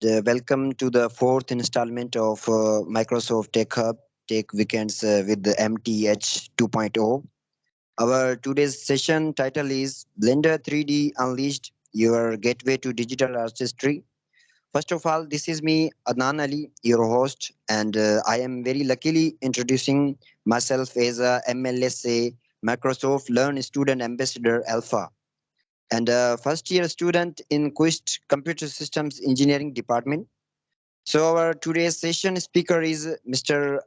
welcome to the fourth installment of Microsoft Tech Hub Tech Weekends with the MTH 2.0. Our today's session title is Blender 3D Unleashed, your gateway to digital artistry. First of all, this is me, Adnan Ali, your host, and I am very luckily introducing myself as a MLSA Microsoft Learn Student Ambassador Alpha and a first year student in Quest Computer Systems Engineering Department. So our today's session speaker is Mr.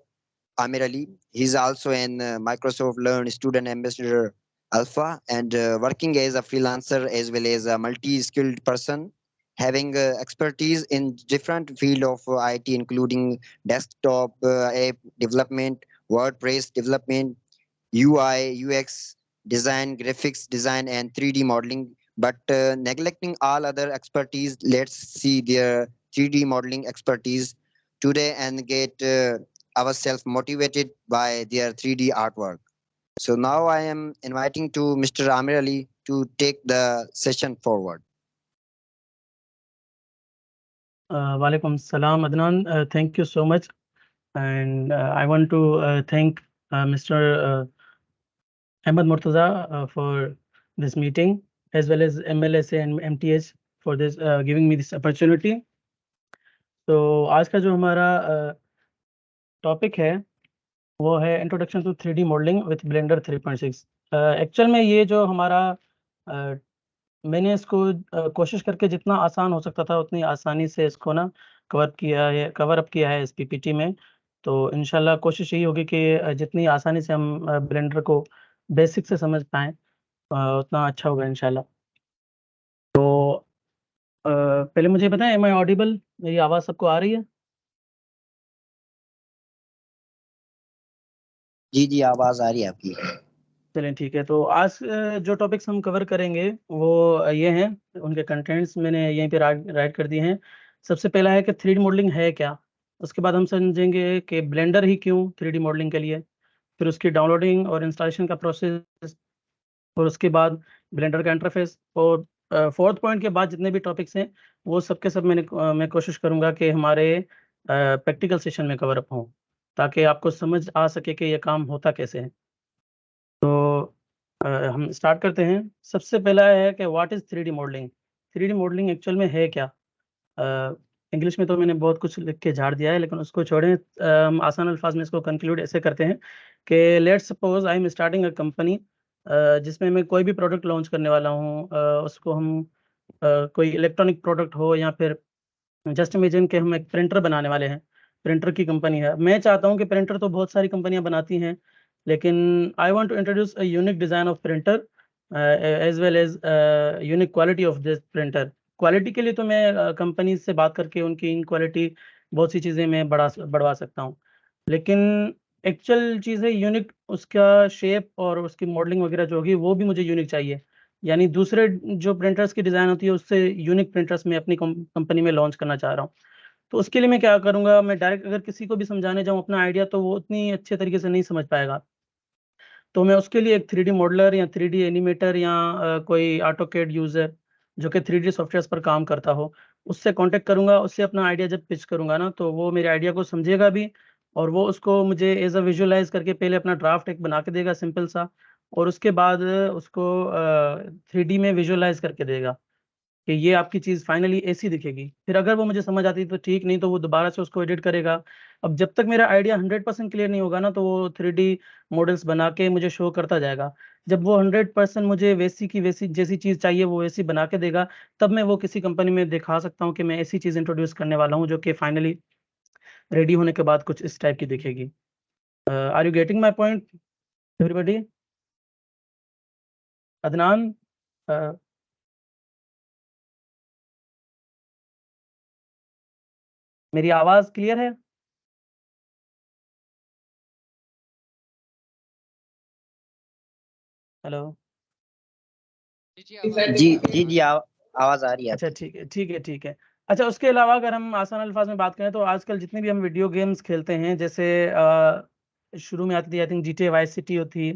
Amir Ali. He's also an Microsoft Learn Student Ambassador Alpha and working as a freelancer as well as a multi-skilled person, having expertise in different field of IT, including desktop app development, WordPress development, UI, UX design, graphics design, and 3D modeling. But neglecting all other expertise, let's see their 3D modeling expertise today and get ourselves motivated by their 3D artwork. So now I am inviting to Mr. Amir Ali to take the session forward. Walaikum salam, Adnan. Thank you so much. And I want to thank Mr. Ahmed Murtaza for this meeting, as well as MLSA and MTH for this giving me this opportunity. तो आज का जो हमारा topic है वो है introduction to 3D modelling with Blender 3.6। Actual में ये जो हमारा मैंने इसको कोशिश करके जितना आसान हो सकता था उतनी आसानी से इसको ना कवर अप किया है इस पीपीटी में। तो इंशाल्लाह कोशिश यही होगी कि जितनी आसानी से हम ब्लेंडर को बेसिक से समझ पाएँ उतना अच्छा होगा इंशाल्लाह। तो पहले मुझे बताएं, एम आई ऑडिबल? मेरी आवाज़ सबको आ रही है? जी आवाज आ रही है आपकी। चलें ठीक है। तो आज जो टॉपिक्स हम कवर करेंगे वो ये हैं, उनके कंटेंट्स मैंने यहीं पे राइट कर दिए हैं। सबसे पहला है कि 3D मॉडलिंग है क्या, उसके बाद हम समझेंगे कि ब्लेंडर ही क्यों 3D मॉडलिंग के लिए, फिर उसकी डाउनलोडिंग और इंस्टॉलेशन का प्रोसेस, और उसके बाद ब्लेंडर का इंटरफेस, और फोर्थ पॉइंट के बाद जितने भी टॉपिक्स हैं वो सब के सब मैं कोशिश करूँगा कि हमारे प्रैक्टिकल सेशन में कवर अप हों, ताकि आपको समझ आ सके कि ये काम होता कैसे है। तो हम स्टार्ट करते हैं। सबसे पहला है कि what is 3D modelling. 3D modelling actual में है क्या? इंग्लिश में तो मैंने बहुत कुछ लिख के झाड़ दिया है, लेकिन उसको छोड़ें। हम आसान अल्फाज में इसको कंक्लूड ऐसे करते हैं कि let's suppose I am starting a company, जिसमें मैं कोई भी प्रोडक्ट लॉन्च करने वाला हूँ। उसको हम कोई इलेक्ट्रॉनिक प्रोडक्ट हो या फिर जस्ट इमेजिन कि हम एक प्रिंटर बनाने वाले हैं, प्रिंटर की कंपनी है। मैं चाहता हूँ कि प्रिंटर तो बहुत सारी कंपनियां बनाती हैं, लेकिन I want to introduce a unique design of printer as well as unique quality of this printer. Quality के लिए तो मैं कंपनी से बात करके उनकी इन क्वालिटी बहुत सी चीज़ें मैं बढ़वा सकता हूँ, लेकिन एक्चुअल चीज़ है यूनिक, उसका शेप और उसकी मॉडलिंग वगैरह जो होगी वो भी मुझे यूनिक चाहिए। यानी दूसरे जो प्रिंटर्स की डिज़ाइन होती है उससे यूनिक प्रिंटर्स मैं अपनी कंपनी में लॉन्च करना चाह रहा हूँ। तो उसके लिए मैं क्या करूँगा, मैं डायरेक्ट अगर किसी को भी समझाने जाऊँ अपना आइडिया तो वो उतनी अच्छे तरीके से नहीं समझ पाएगा। तो मैं उसके लिए एक 3D मॉडलर या 3D एनिमेटर या कोई ऑटोकैड यूज़र जो कि 3D सॉफ्टवेयर्स पर काम करता हो, उससे कॉन्टैक्ट करूँगा। उससे अपना आइडिया जब पिच करूँगा ना, तो वो मेरे आइडिया को समझेगा भी, और वो उसको मुझे एज़ अ विजुअलाइज़ करके पहले अपना ड्राफ्ट एक बना के देगा सिंपल सा, और उसके बाद उसको 3D में विजुअलाइज़ करके देगा कि ये आपकी चीज़ फाइनली ऐसी दिखेगी। फिर अगर वो मुझे समझ आती है तो ठीक, नहीं तो वो दोबारा से उसको एडिट करेगा। अब जब तक मेरा आइडिया 100% क्लियर नहीं होगा ना, तो वो 3D मॉडल्स बना के मुझे शो करता जाएगा। जब वो 100% मुझे वैसी की वैसी जैसी चीज़ चाहिए वो वैसी बना के देगा, तब मैं वो किसी कंपनी में दिखा सकता हूँ कि मैं ऐसी चीज़ इंट्रोड्यूस करने वाला हूँ जो कि फाइनली रेडी होने के बाद कुछ इस टाइप की दिखेगी। Are you getting my point everybody? Adnan, मेरी आवाज़ क्लियर है? हेलो? जी आवाज आ रही है अच्छा, आपकी। ठीक है। अच्छा, उसके अलावा अगर हम आसान अल्फाज में बात करें तो आजकल जितने भी हम वीडियो गेम्स खेलते हैं, जैसे शुरू में आती थी I think GTA vice city थी,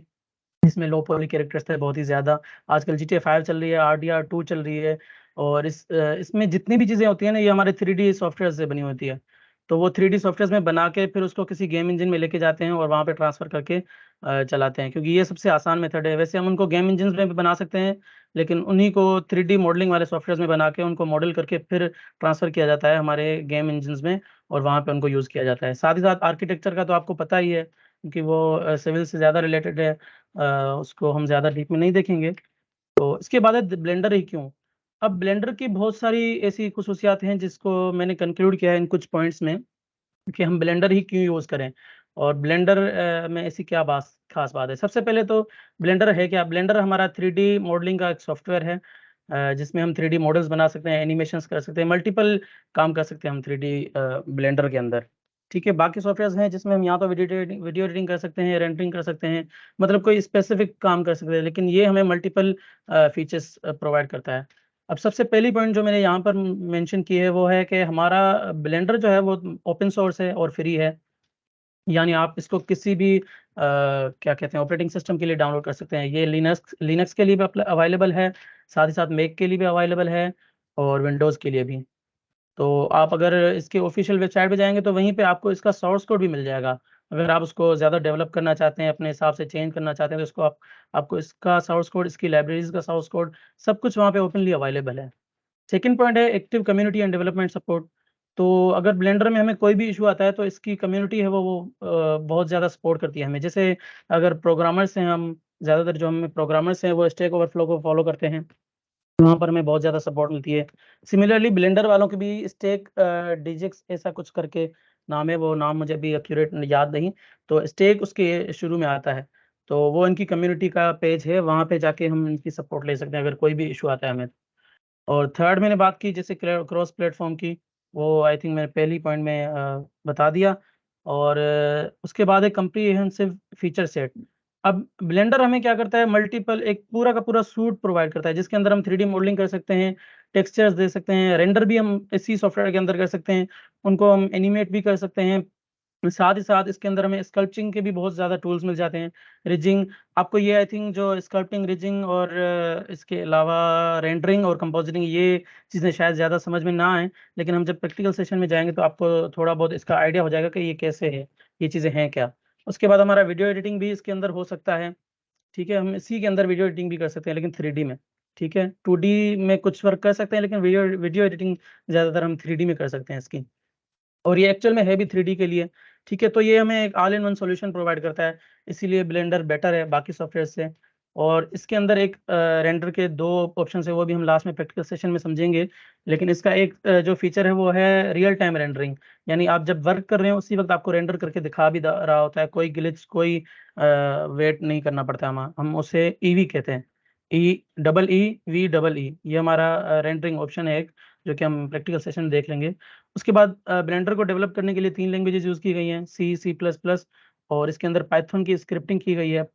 जिसमें लो पॉली कैरेक्टर्स थे बहुत ही ज़्यादा। आजकल GTA 5 चल रही है, RDR 2 चल रही है, और इसमें जितनी भी चीज़ें होती हैं ना, ये हमारे 3D सॉफ्टवेयर से बनी होती है। तो वो 3D सॉफ्टवेयर में बना के फिर उसको किसी गेम इंजन में लेके जाते हैं और वहाँ पे ट्रांसफ़र करके चलाते हैं, क्योंकि ये सबसे आसान मेथड है। वैसे हम उनको गेम इंजन में भी बना सकते हैं, लेकिन उन्हीं को 3D मॉडलिंग वाले सॉफ्टवेयर में बना के उनको मॉडल करके फिर ट्रांसफ़र किया जाता है हमारे गेम इंजन में, और वहाँ पे उनको यूज़ किया जाता है। साथ ही साथ आर्किटेक्चर का तो आपको पता ही है, क्योंकि वो सिविल से ज़्यादा रिलेटेड है, उसको हम ज़्यादा डीप में नहीं देखेंगे। तो इसके बाद है ब्लेंडर ही क्यों? अब ब्लेंडर की बहुत सारी ऐसी ख़ुसूसियात हैं जिसको मैंने कंक्लूड किया है इन कुछ पॉइंट्स में, कि हम ब्लेंडर ही क्यों यूज़ करें, और ब्लेंडर में ऐसी क्या ख़ास बात है। सबसे पहले तो ब्लेंडर है क्या? ब्लेंडर हमारा 3D मॉडलिंग का एक सॉफ्टवेयर है, जिसमें हम 3D मॉडल्स बना सकते हैं, एनिमेशंस कर सकते हैं, मल्टीपल काम कर सकते हैं हम 3D ब्लेंडर के अंदर। ठीक है, बाकी सॉफ्टवेयर्स हैं जिसमें हम या तो वीडियो एडिटिंग कर सकते हैं, रेंडरिंग कर सकते हैं, मतलब कोई स्पेसिफिक काम कर सकते हैं, लेकिन ये हमें मल्टीपल फीचर्स प्रोवाइड करता है। अब सबसे पहली पॉइंट जो मैंने यहाँ पर मेंशन की है वो है कि हमारा ब्लेंडर जो है वो ओपन सोर्स है और फ्री है। यानी आप इसको किसी भी क्या कहते हैं, ऑपरेटिंग सिस्टम के लिए डाउनलोड कर सकते हैं। ये लिनक्स के लिए भी अवेलेबल है, साथ ही साथ मैक के लिए भी अवेलेबल है, और विंडोज़ के लिए भी। तो आप अगर इसके ऑफ़िशियल वेबसाइट पे जाएँगे तो वहीं पे आपको इसका सोर्स कोड भी मिल जाएगा। अगर आप उसको ज़्यादा डेवलप करना चाहते हैं, अपने हिसाब से चेंज करना चाहते हैं, तो इसको आपको इसका सोर्स कोड, इसकी लाइब्रेरीज़ का सोर्स कोड, सब कुछ वहाँ पे ओपनली अवेलेबल है। सेकंड पॉइंट है active community and development support. तो अगर ब्लेंडर में हमें कोई भी इश्यू आता है तो इसकी कम्युनिटी है वो बहुत ज़्यादा सपोर्ट करती है हमें। जैसे अगर प्रोग्रामर्स हैं हम, ज़्यादातर जो हमें प्रोग्रामर्स हैं वो स्टैक ओवरफ्लो को फॉलो करते हैं, वहाँ पर हमें बहुत ज़्यादा सपोर्ट मिलती है। सिमिलरली ब्लेंडर वालों की भी स्टैक डिजिक्स ऐसा कुछ करके नाम है, वो नाम मुझे अभी एक्यूरेट याद नहीं। तो स्टैक उसके शुरू में आता है। तो वो इनकी कम्युनिटी का पेज है, वहाँ पे जाके हम इनकी सपोर्ट ले सकते हैं अगर कोई भी इश्यू आता है हमें। और थर्ड मैंने बात की जैसे क्रॉस प्लेटफ़ॉर्म की, वो आई थिंक मैंने पहली पॉइंट में बता दिया। और उसके बाद एक कम्प्रिहेंसिव फीचर सेट। अब ब्लेंडर हमें क्या करता है, मल्टीपल एक पूरा का पूरा सूट प्रोवाइड करता है, जिसके अंदर हम 3D मॉडलिंग कर सकते हैं, टेक्सचर्स दे सकते हैं, रेंडर भी हम इसी सॉफ्टवेयर के अंदर कर सकते हैं, उनको हम एनिमेट भी कर सकते हैं। साथ ही साथ इसके अंदर हमें स्कल्पचिंग के भी बहुत ज़्यादा टूल्स मिल जाते हैं। रिजिंग, आपको ये आई थिंक जो स्कल्पटिंग, रिजिंग और इसके अलावा रेंडरिंग और कंपोजिटिंग, ये चीज़ें शायद ज़्यादा समझ में ना आएँ, लेकिन हम जब प्रैक्टिकल सेशन में जाएँगे तो आपको थोड़ा बहुत इसका आइडिया हो जाएगा कि ये कैसे है, ये चीज़ें हैं क्या। उसके बाद हमारा वीडियो एडिटिंग भी इसके अंदर हो सकता है, ठीक है? हम इसी के अंदर वीडियो एडिटिंग भी कर सकते हैं, लेकिन 3D में, ठीक है? 2D में कुछ वर्क कर सकते हैं, लेकिन वीडियो वीडियो एडिटिंग ज़्यादातर हम 3D में कर सकते हैं इसकी। और ये एक्चुअल में है भी 3D के लिए, ठीक है? तो ये हमें एक all in one solution provide करता है, इसीलिए ब्लेंडर बेटर है बाकी सॉफ्टवेयर से। और इसके अंदर एक रेंडर के 2 ऑप्शंस है, वो भी हम लास्ट में प्रैक्टिकल सेशन में समझेंगे। लेकिन इसका एक जो फीचर है वो है रियल टाइम रेंडरिंग, यानी आप जब वर्क कर रहे हो उसी वक़्त आपको रेंडर करके दिखा भी द रहा होता है, कोई ग्लिच, कोई वेट नहीं करना पड़ता हम उसे ईवी कहते हैं। EEE ये हमारा रेंडरिंग ऑप्शन है एक, जो कि हम प्रैक्टिकल सेशन में देख लेंगे। उसके बाद ब्लेंडर को डेवलप करने के लिए 3 लैंग्वेजेज़ यूज़ की गई हैं, सी, सी प्लस प्लस, और इसके अंदर पाइथन की स्क्रिप्टिंग की गई है।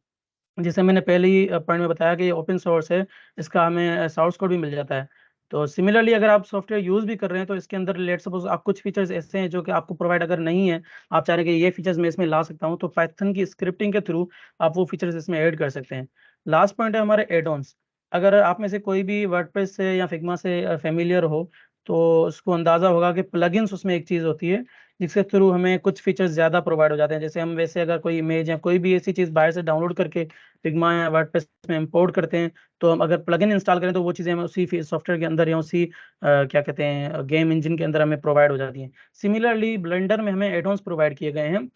जैसे मैंने पहले ही पॉइंट में बताया कि ये ओपन सोर्स है, इसका हमें सोर्स कोड भी मिल जाता है। तो सिमिलरली अगर आप सॉफ्टवेयर यूज़ भी कर रहे हैं तो इसके अंदर लेट्स सपोज़ आप कुछ फीचर्स ऐसे हैं जो कि आपको प्रोवाइड अगर नहीं है, आप चाह रहे हैं कि ये फीचर्स मैं इसमें ला सकता हूँ, तो पाइथन की स्क्रिप्टिंग के थ्रू आप वो फीचर्स इसमें ऐड कर सकते हैं। लास्ट पॉइंट है हमारे ऐड-ऑन्स। अगर आप में से कोई भी वर्डप्रेस से या फिग्मा से फ़ैमिलियर हो, तो उसको अंदाज़ा होगा कि प्लगइन्स उसमें एक चीज़ होती है, जिसके थ्रू हमें कुछ फीचर्स ज़्यादा प्रोवाइड हो जाते हैं। जैसे हम वैसे अगर कोई इमेज या कोई भी ऐसी चीज़ बाहर से डाउनलोड करके फिग्मा या वर्डप्रेस में इम्पोर्ट करते हैं, तो हम अगर प्लगइन इंस्टॉल करें तो वो चीज़ें हमें उसी सॉफ्टवेयर के अंदर या उसी क्या कहते हैं, गेम इंजन के अंदर हमें प्रोवाइड हो जाती हैं। सिमिलरली ब्लेंडर में हमें एड-ऑन्स प्रोवाइड किए गए हैं,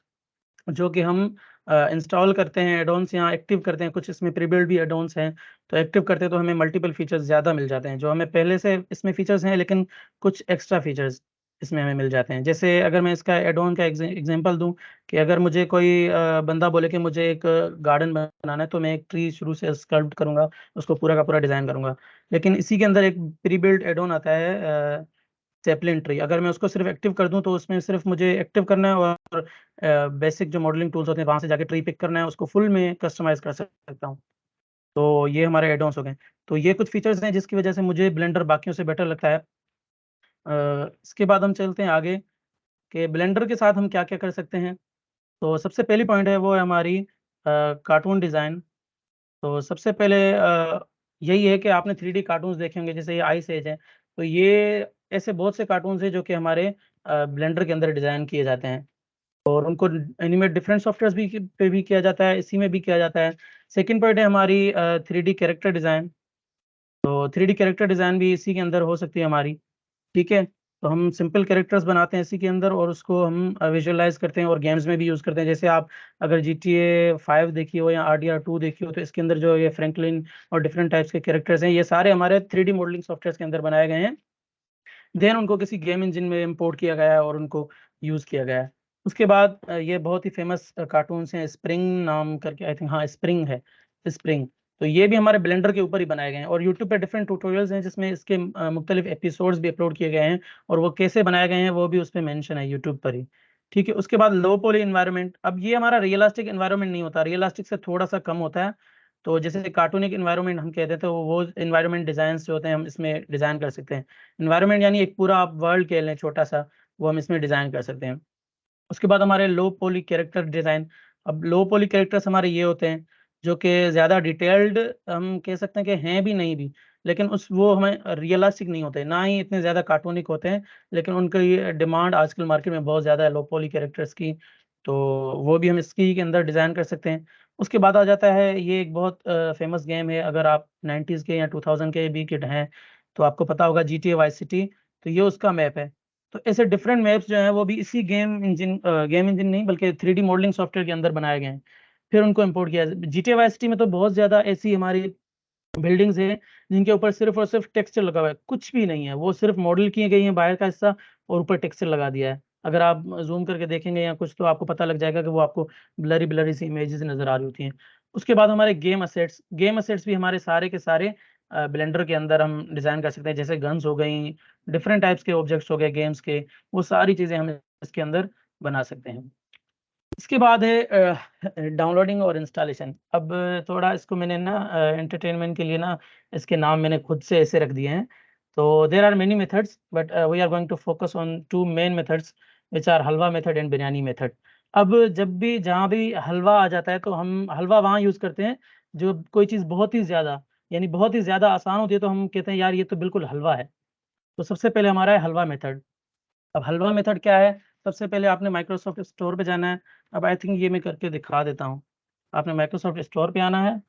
जो कि हम इंस्टॉल करते हैं एड-ऑन्स या एक्टिव करते हैं, कुछ इसमें प्री-बिल्ट भी एड-ऑन्स हैं, तो एक्टिव करते हैं तो हमें मल्टीपल फीचर्स ज़्यादा मिल जाते हैं, जो हमें पहले से इसमें फीचर्स हैं, लेकिन कुछ एक्स्ट्रा फीचर्स इसमें हमें मिल जाते हैं। जैसे अगर मैं इसका एड-ऑन का एग्ज़ाम्पल दूँ, कि अगर मुझे कोई बंदा बोले कि मुझे एक गार्डन बनाना है, तो मैं एक ट्री शुरू से स्कल्प्ट करूँगा, उसको पूरा का पूरा डिज़ाइन करूँगा। लेकिन इसी के अंदर एक प्री-बिल्ट एड-ऑन आता है सैपलिन ट्री, अगर मैं उसको सिर्फ़ एक्टिव कर दूँ, तो उसमें सिर्फ़ मुझे एक्टिव करना है और बेसिक जो मॉडलिंग टूल्स होते हैं, वहाँ से जाके ट्री पिक करना है, उसको फुल में कस्टमाइज़ कर सकता हूँ। तो ये हमारे एड-ऑन्स हो गए। तो ये कुछ फीचर्स हैं जिसकी वज़ह से मुझे ब्लेंडर बाकियों से बेटर लगता है। इसके बाद हम चलते हैं आगे कि ब्लेंडर के साथ हम क्या-क्या कर सकते हैं। तो सबसे पहली पॉइंट है वो है हमारी कार्टून डिज़ाइन। तो सबसे पहले यही है कि आपने 3D कार्टून्स देखे होंगे, जैसे ये आइस एज है। तो ये ऐसे बहुत से कार्टून्स हैं जो कि हमारे ब्लेंडर के अंदर डिज़ाइन किए जाते हैं और उनको एनिमेट डिफरेंट सॉफ्टवेयर्स भी पे भी किया जाता है, इसी में भी किया जाता है। सेकंड पार्ट है हमारी 3D कैरेक्टर डिज़ाइन। तो 3D कैरेक्टर डिज़ाइन भी इसी के अंदर हो सकती है हमारी, ठीक है? तो हम सिंपल कैरेक्टर्स बनाते हैं इसी के अंदर और उसको हम विजुअलाइज़ करते हैं और गेम्स में भी यूज़ करते हैं। जैसे आप अगर GTA 5 देखी हो या RDR 2 देखी हो, तो इसके अंदर जो ये फ्रैंकलिन और डिफरेंट टाइप्स के कैरेक्टर्स हैं, ये सारे हमारे 3D मॉडलिंग सॉफ्टवेयर्स के अंदर बनाए गए हैं। देन उनको किसी गेम इंजन में इम्पोर्ट किया गया है और उनको यूज़ किया गया है। उसके बाद ये बहुत ही फ़ेमस कार्टून्स हैं, स्प्रिंग नाम करके, आई थिंक हाँ, स्प्रिंग है, स्प्रिंग। तो ये भी हमारे ब्लेंडर के ऊपर ही बनाए गए हैं और यूट्यूब पे डिफरेंट ट्यूटोरियल्स हैं जिसमें इसके मुख्तलिफ एपिसोड्स भी अपलोड किए गए हैं और वो कैसे बनाए गए हैं वो भी उसपे मेंशन है यूट्यूब पर ही। ठीक है, उसके बाद लो पॉली एनवायरनमेंट। अब ये हमारा रियलिस्टिक एनवायरनमेंट नहीं होता, रियलिस्टिक से थोड़ा-सा कम होता है। तो जैसे कार्टूनिक एनवायरनमेंट हम कहते हैं, तो वो एनवायरनमेंट डिज़ाइन्स जो होते हैं हम इसमें डिज़ाइन कर सकते हैं। एनवायरनमेंट यानी एक पूरा आप वर्ल्ड कह लें छोटा-सा, वो हम इसमें डिज़ाइन कर सकते हैं। उसके बाद हमारे लो पॉली कैरेक्टर डिज़ाइन। अब लो पॉली कैरेक्टर्स हमारे ये होते हैं जो कि ज़्यादा डिटेल्ड हम कह सकते हैं कि हैं भी नहीं भी, लेकिन उस वो हमें रियलिस्टिक नहीं होते, ना ही इतने ज़्यादा कार्टूनिक होते हैं, लेकिन उनकी डिमांड आजकल मार्केट में बहुत ज़्यादा है लो पॉली कैरेक्टर्स की, तो वो भी हम इसकी के अंदर डिज़ाइन कर सकते हैं। उसके बाद आ जाता है, ये एक बहुत फ़ेमस गेम है, अगर आप 90s के या 2000 के भी किड हैं, तो आपको पता होगा GTA वाइस सिटी, तो ये उसका मैप है। तो ऐसे डिफरेंट मैप्स जो हैं वो भी इसी गेम इंजन नहीं बल्कि 3D मॉडलिंग सॉफ्टवेयर के अंदर बनाए गए हैं। फिर उनको इम्पोर्ट किया GTA वाइस सिटी में तो बहुत ज़्यादा ऐसी हमारी बिल्डिंग्स हैं जिनके ऊपर सिर्फ़ और सिर्फ़ टेक्सचर लगा हुआ है, कुछ भी नहीं है। वो सिर्फ़ मॉडल की गई हैं बाहर का हिस्सा और ऊपर टेक्सचर लगा दिया है। अगर आप ज़ूम करके देखेंगे या कुछ तो आपको पता लग जाएगा कि वो आपको ब्लरी-ब्लरी सी इमेजेस नज़र आ रही होती हैं। उसके बाद हमारे गेम असेट्स भी हमारे सारे के सारे ब्लेंडर के अंदर हम डिज़ाइन कर सकते हैं। जैसे गन्स हो गई, डिफरेंट टाइप्स के ऑब्जेक्ट्स हो गए गेम्स के, वो सारी चीज़ें हम इसके अंदर बना सकते हैं। इसके बाद है डाउनलोडिंग और इंस्टॉलेशन। अब थोड़ा इसको मैंने ना एंटरटेनमेंट के लिए ना इसके नाम मैंने खुद से ऐसे रख दिए हैं। तो there are many methods but we are going to focus on 2 main methods which are halwa method and biryani method. अब जब भी जहाँ भी हलवा आ जाता है तो हम हलवा वहाँ यूज़ करते हैं जो कोई चीज़ बहुत ही ज़्यादा यानी बहुत ही ज़्यादा आसान होती है तो हम कहते हैं यार ये तो बिल्कुल हलवा है। तो सबसे पहले हमारा है हलवा मेथड। अब हलवा मेथड क्या है? सबसे पहले आपने माइक्रोसॉफ्ट स्टोर पे जाना है। अब आई थिंक ये मैं करके दिखा देता हूँ। आपने माइक्रोसॉफ्ट स्टोर पे आना है।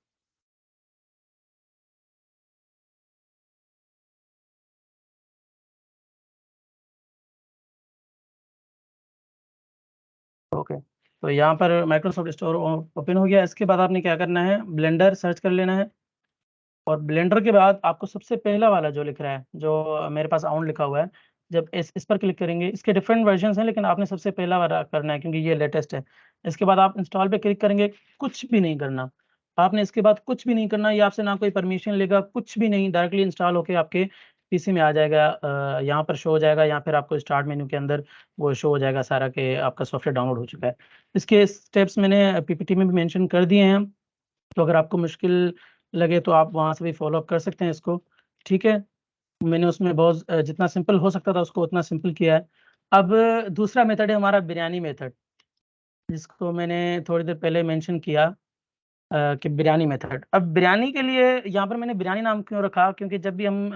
ओके। तो यहाँ पर माइक्रोसॉफ्ट स्टोर ओपन हो गया। इसके बाद आपने क्या करना है, ब्लेंडर सर्च कर लेना है और ब्लेंडर के बाद आपको सबसे पहला वाला जो लिख रहा है, जो मेरे पास ऑन लिखा हुआ है, जब इस पर क्लिक करेंगे, इसके डिफरेंट वर्जन्स हैं लेकिन आपने सबसे पहला वाला करना है क्योंकि ये लेटेस्ट है। इसके बाद आप इंस्टॉल पे क्लिक करेंगे, कुछ भी नहीं करना। आपने इसके बाद कुछ भी नहीं करना, ये आपसे ना कोई परमिशन लेगा, कुछ भी नहीं, डायरेक्टली इंस्टॉल होके आपके पीसी में आ जाएगा। यहाँ पर शो हो जाएगा या फिर आपको स्टार्ट मेन्यू के अंदर वो शो हो जाएगा सारा कि आपका सॉफ्टवेयर डाउनलोड हो चुका है। इसके स्टेप्स मैंने पीपीटी में भी मेंशन कर दिए हैं। तो अगर आपको मुश्किल लगे तो आप वहाँ से भी फ़ॉलो अप कर सकते हैं इसको, ठीक है? मैंने उसमें बहुत जितना सिंपल हो सकता था उसको उतना सिंपल किया है। अब दूसरा मेथड है हमारा बिरयानी मेथड, जिसको मैंने थोड़ी देर पहले मेंशन किया कि बिरयानी मेथड। अब बिरयानी के लिए यहाँ पर मैंने बिरयानी नाम क्यों रखा? क्योंकि जब भी हम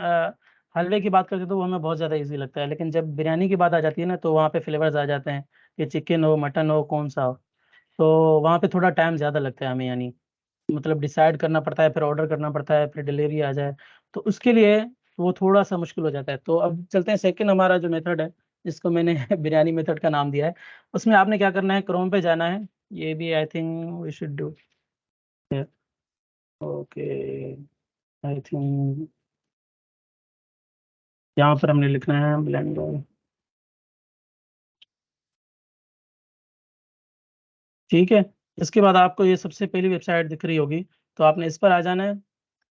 हलवे की बात करते हैं तो वो हमें बहुत ज़्यादा ईज़ी लगता है, लेकिन जब बिरयानी की बात आ जाती है ना तो वहाँ पे फ्लेवर्स आ जाते हैं कि चिकन हो, मटन हो, कौन-सा हो। तो वहाँ पे थोड़ा टाइम ज़्यादा लगता है हमें यानी मतलब डिसाइड करना पड़ता है, फिर ऑर्डर करना पड़ता है, फिर डिलीवरी आ जाए, तो उसके लिए वो थोड़ा-सा मुश्किल हो जाता है। तो अब चलते हैं सेकंड हमारा जो मेथड है, जिसको मैंने बिरयानी मेथड का नाम दिया है। उसमें आपने क्या करना है, क्रोम पे जाना है, ये भी I think we should do या ओके आई थिंक यहाँ पर हमने लिखना है ब्लेंडर, ठीक है? इसके बाद आपको ये सबसे पहली वेबसाइट दिख रही होगी, तो आपने इस पर आ जाना है,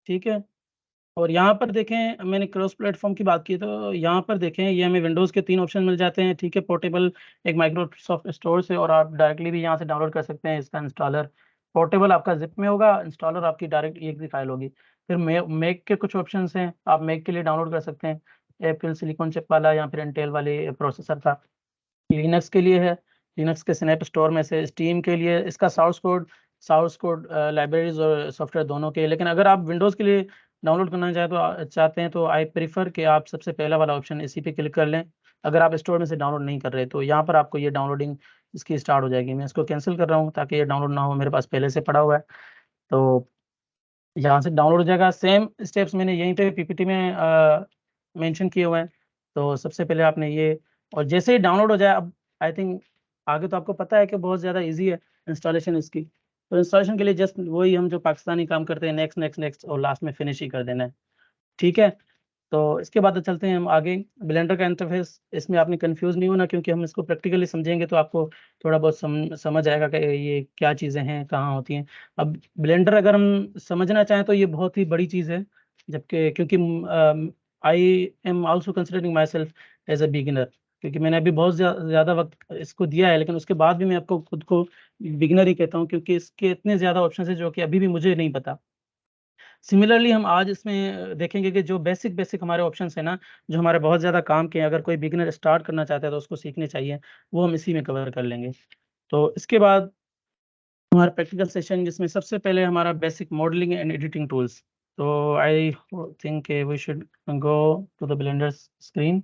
ठीक है? और यहाँ पर देखें मैंने क्रॉस प्लेटफ़ॉर्म की बात की तो यहाँ पर देखें ये हमें विंडोज़ के 3 ऑप्शन मिल जाते हैं, ठीक है? पोर्टेबल एक माइक्रोसॉफ्ट स्टोर से और आप डायरेक्टली भी यहाँ से डाउनलोड कर सकते हैं इसका इंस्टॉलर। पोर्टेबल आपका ज़िप में होगा, इंस्टॉलर आपकी डायरेक्ट EXE फाइल होगी। फिर मैक के कुछ ऑप्शंस हैं, आप मैक के लिए डाउनलोड कर सकते हैं, एप्पल सिलिकॉन चिप वाला या फिर इंटेल वाले प्रोसेसर का। लिनक्स के लिए है, लिनक्स के स्नैप स्टोर में से स्टीम के लिए इसका सोर्स कोड लाइब्रेरीज़ और सॉफ्टवेयर दोनों के, लेकिन अगर आप विंडोज़ के लिए डाउनलोड करना चाहते हैं तो आई प्रीफर कि आप सबसे पहला वाला ऑप्शन इसी पे क्लिक कर लें। अगर आप स्टोर में से डाउनलोड नहीं कर रहे तो यहाँ पर आपको ये डाउनलोडिंग इसकी स्टार्ट हो जाएगी। मैं इसको कैंसिल कर रहा हूँ ताकि ये डाउनलोड ना हो, मेरे पास पहले से पड़ा हुआ है। तो यहाँ से डाउनलोड हो जाएगा। सेम स्टेप्स मैंने यहीं पे पीपीटी में मेंशन किए हुए हैं। तो सबसे पहले आपने ये, और जैसे ही डाउनलोड हो जाए, अब आई थिंक आगे तो आपको पता है कि बहुत ज़्यादा ईज़ी है इंस्टॉलेशन इसकी। तो इंस्टॉलेशन के लिए जस्ट वही हम जो पाकिस्तानी काम करते हैं, नेक्स्ट, नेक्स्ट, नेक्स्ट और लास्ट में फिनिश ही कर देना है। ठीक है? तो इसके बाद चलते हैं हम आगे। ब्लेंडर का इंटरफ़ेस, इसमें आपने कन्फ्यूज़ नहीं होना क्योंकि हम इसको प्रैक्टिकली समझेंगे तो आपको थोड़ा बहुत समझ आएगा कि ये क्या चीज़ें हैं, कहाँ होती हैं। अब ब्लेंडर अगर हम समझना चाहें तो ये बहुत ही बड़ी चीज़ है, जबकि क्योंकि I am also considering my self as a beginner, क्योंकि मैंने अभी बहुत ज़्यादा वक़्त इसको दिया है, लेकिन उसके बाद भी मैं आपको खुद को बिगिनर ही कहता हूँ क्योंकि इसके इतने ज़्यादा ऑप्शंस हैं जो कि अभी भी मुझे नहीं पता। सिमिलरली हम आज इसमें देखेंगे कि जो बेसिक हमारे ऑप्शंस हैं ना, जो हमारे बहुत ज़्यादा काम के हैं, अगर कोई बिगिनर स्टार्ट करना चाहता है तो उसको सीखने चाहिए, वो हम इसी में कवर कर लेंगे। तो इसके बाद हमारा प्रैक्टिकल सेशन, जिसमें सबसे पहले हमारा basic modelling and editing tools. तो I think we should go to the Blender screen.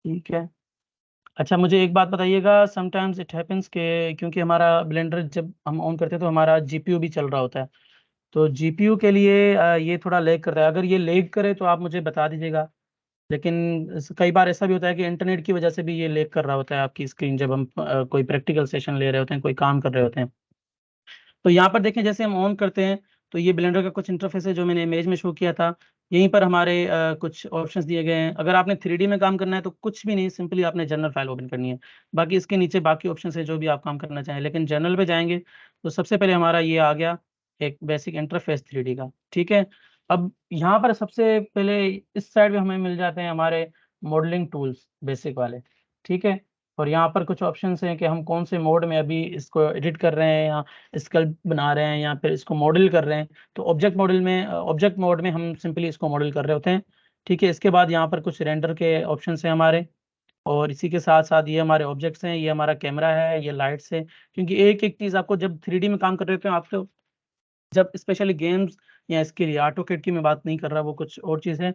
ठीक है। अच्छा, मुझे एक बात बताइएगा, समटाइम्स इट हैपेंस के क्योंकि हमारा ब्लेंडर जब हम ऑन करते हैं तो हमारा जीपीयू भी चल रहा होता है। तो जीपीयू के लिए ये थोड़ा लैग करता है। अगर ये लैग करे तो आप मुझे बता दीजिएगा। लेकिन कई बार ऐसा भी होता है कि इंटरनेट की वजह से भी ये लैग कर रहा होता है आपकी स्क्रीन, जब हम कोई प्रैक्टिकल सेशन ले रहे होते हैं, कोई काम कर रहे होते हैं। तो यहाँ पर देखें, जैसे हम ऑन करते हैं तो ये ब्लेंडर का कुछ इंटरफेस है जो मैंने इमेज में शो किया था। यहीं पर हमारे कुछ ऑप्शंस दिए गए हैं। अगर आपने 3D में काम करना है तो कुछ भी नहीं, सिंपली आपने जनरल फाइल ओपन करनी है। बाकी इसके नीचे बाकी ऑप्शंस है जो भी आप काम करना चाहें, लेकिन जनरल पे जाएँगे तो सबसे पहले हमारा ये आ गया एक बेसिक इंटरफेस 3D का, ठीक है? अब यहाँ पर सबसे पहले इस साइड में हमें मिल जाते हैं हमारे मॉडलिंग टूल्स बेसिक वाले, ठीक है? और यहाँ पर कुछ ऑप्शंस हैं कि हम कौन से मोड में अभी इसको एडिट कर रहे हैं या स्कल्प्ट बना रहे हैं या फिर इसको मॉडल कर रहे हैं। तो ऑब्जेक्ट मोड में हम सिंपली इसको मॉडल कर रहे होते हैं, ठीक है? इसके बाद यहाँ पर कुछ रेंडर के ऑप्शंस हैं हमारे, और इसी के साथ-साथ ये हमारे ऑब्जेक्ट्स हैं, ये हमारा कैमरा है, ये लाइट्स हैं। क्योंकि एक-एक चीज़ आपको जब 3D में काम कर रहे होते हैं, आपको जब स्पेशली गेम्स या इसके लिए ऑटोकैड की मैं बात नहीं कर रहा, वो कुछ और चीज़ है।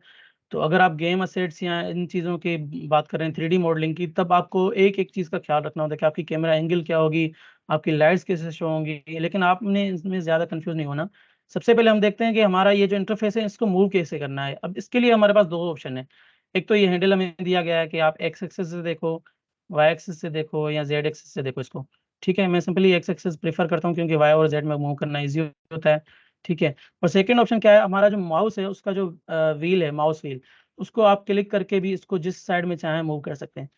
तो अगर आप गेम एसेट्स या इन चीज़ों की बात कर रहे हैं 3D मॉडलिंग की, तब आपको एक-एक चीज़ का ख़्याल रखना होता है कि आपकी कैमरा एंगल क्या होगी, आपकी लाइट्स कैसे शो होंगी। लेकिन आपने इसमें ज़्यादा कन्फ्यूज़ नहीं होना। सबसे पहले हम देखते हैं कि हमारा ये जो इंटरफ़ेस है, इसको मूव कैसे करना है। अब इसके लिए हमारे पास 2 ऑप्शन हैं। एक तो ये हैंडल हमें दिया गया है कि आप एक्स एक्सिस से देखो, वाई एक्सिस से देखो या ज़ेड एक्सिस से देखो इसको। ठीक है? मैं सिंपली एक्स एक्सिस प्रेफ़र करता हूँ क्योंकि वाई और ज़ेड में मूव करना ईज़ी होता है। ठीक है? और सेकंड ऑप्शन क्या है, हमारा जो माउस है उसका जो व्हील है, माउस व्हील, उसको आप क्लिक करके भी इसको जिस साइड में चाहें मूव कर सकते हैं।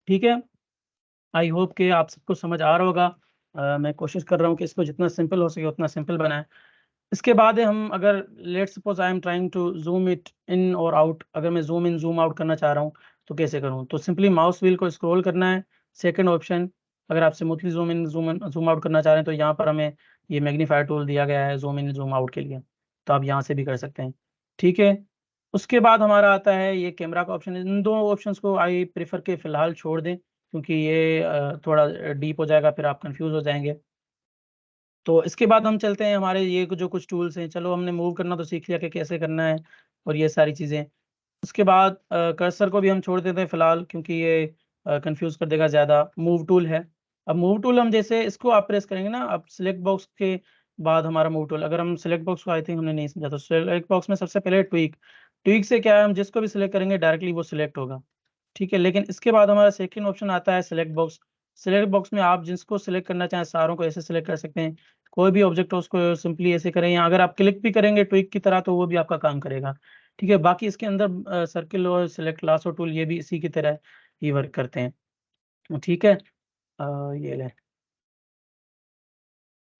ठीक है? आई होप कि आप सबको समझ आ रहा होगा। मैं कोशिश कर रहा हूँ कि इसको जितना सिंपल हो सके उतना सिंपल बनाएँ। इसके बाद है, हम अगर let's suppose I am trying to zoom it in और आउट, अगर मैं ज़ूम इन, ज़ूम आउट करना चाह रहा हूँ, तो कैसे करूँ? तो सिंपली माउस व्हील को स्क्रॉल करना है, सेकंड ऑप्शन। अगर आप स्मूथली ज़ूम आउट करना चाह रहे हैं, तो यहाँ पर हमें ये मैग्नीफायर टूल दिया गया है ज़ूम इन, ज़ूम आउट के लिए, तो आप यहाँ से भी कर सकते हैं। ठीक है? उसके बाद हमारा आता है ये कैमरा का ऑप्शन। इन 2 ऑप्शंस को आई प्रेफ़र कि फ़िलहाल छोड़ दें, क्योंकि ये थोड़ा डीप हो जाएगा, फिर आप कन्फ्यूज़ हो जाएँगे। तो इसके बाद हम चलते हैं हमारे ये जो कुछ टूल्स हैं, चलो हमने मूव करना तो सीख लिया कि कैसे करना है और ये सारी चीज़ें। उसके बाद कर्सर को भी हम छोड़ देते हैं फ़िलहाल, क्योंकि ये कन्फ्यूज़ कर देगा ज़्यादा। मूव टूल है। अब मूव टूल हम जैसे इसको आप प्रेस करेंगे ना, अब सिलेक्ट बॉक्स के बाद हमारा मूव टूल, अगर हम सिलेक्ट बॉक्स को आई थिंक हमने नहीं समझा, तो सिलेक्ट बॉक्स में सबसे पहले ट्वीक। ट्वीक से क्या है, हम जिसको भी सिलेक्ट करेंगे डायरेक्टली वो सिलेक्ट होगा। ठीक है? लेकिन इसके बाद हमारा सेकंड ऑप्शन आता है सिलेक्ट बॉक्स। सिलेक्ट बॉक्स में आप जिसको सिलेक्ट करना चाहें, सारों को ऐसे सिलेक्ट कर सकते हैं। कोई भी ऑब्जेक्ट हो उसको सिंपली ऐसे करें, या अगर आप क्लिक भी करेंगे ट्वीक की तरह तो वो भी आपका काम करेगा। ठीक है? बाकी इसके अंदर सर्किल और सिलेक्ट लासो टूल ये भी इसी की तरह ही वर्क करते हैं। ठीक है? ये लें।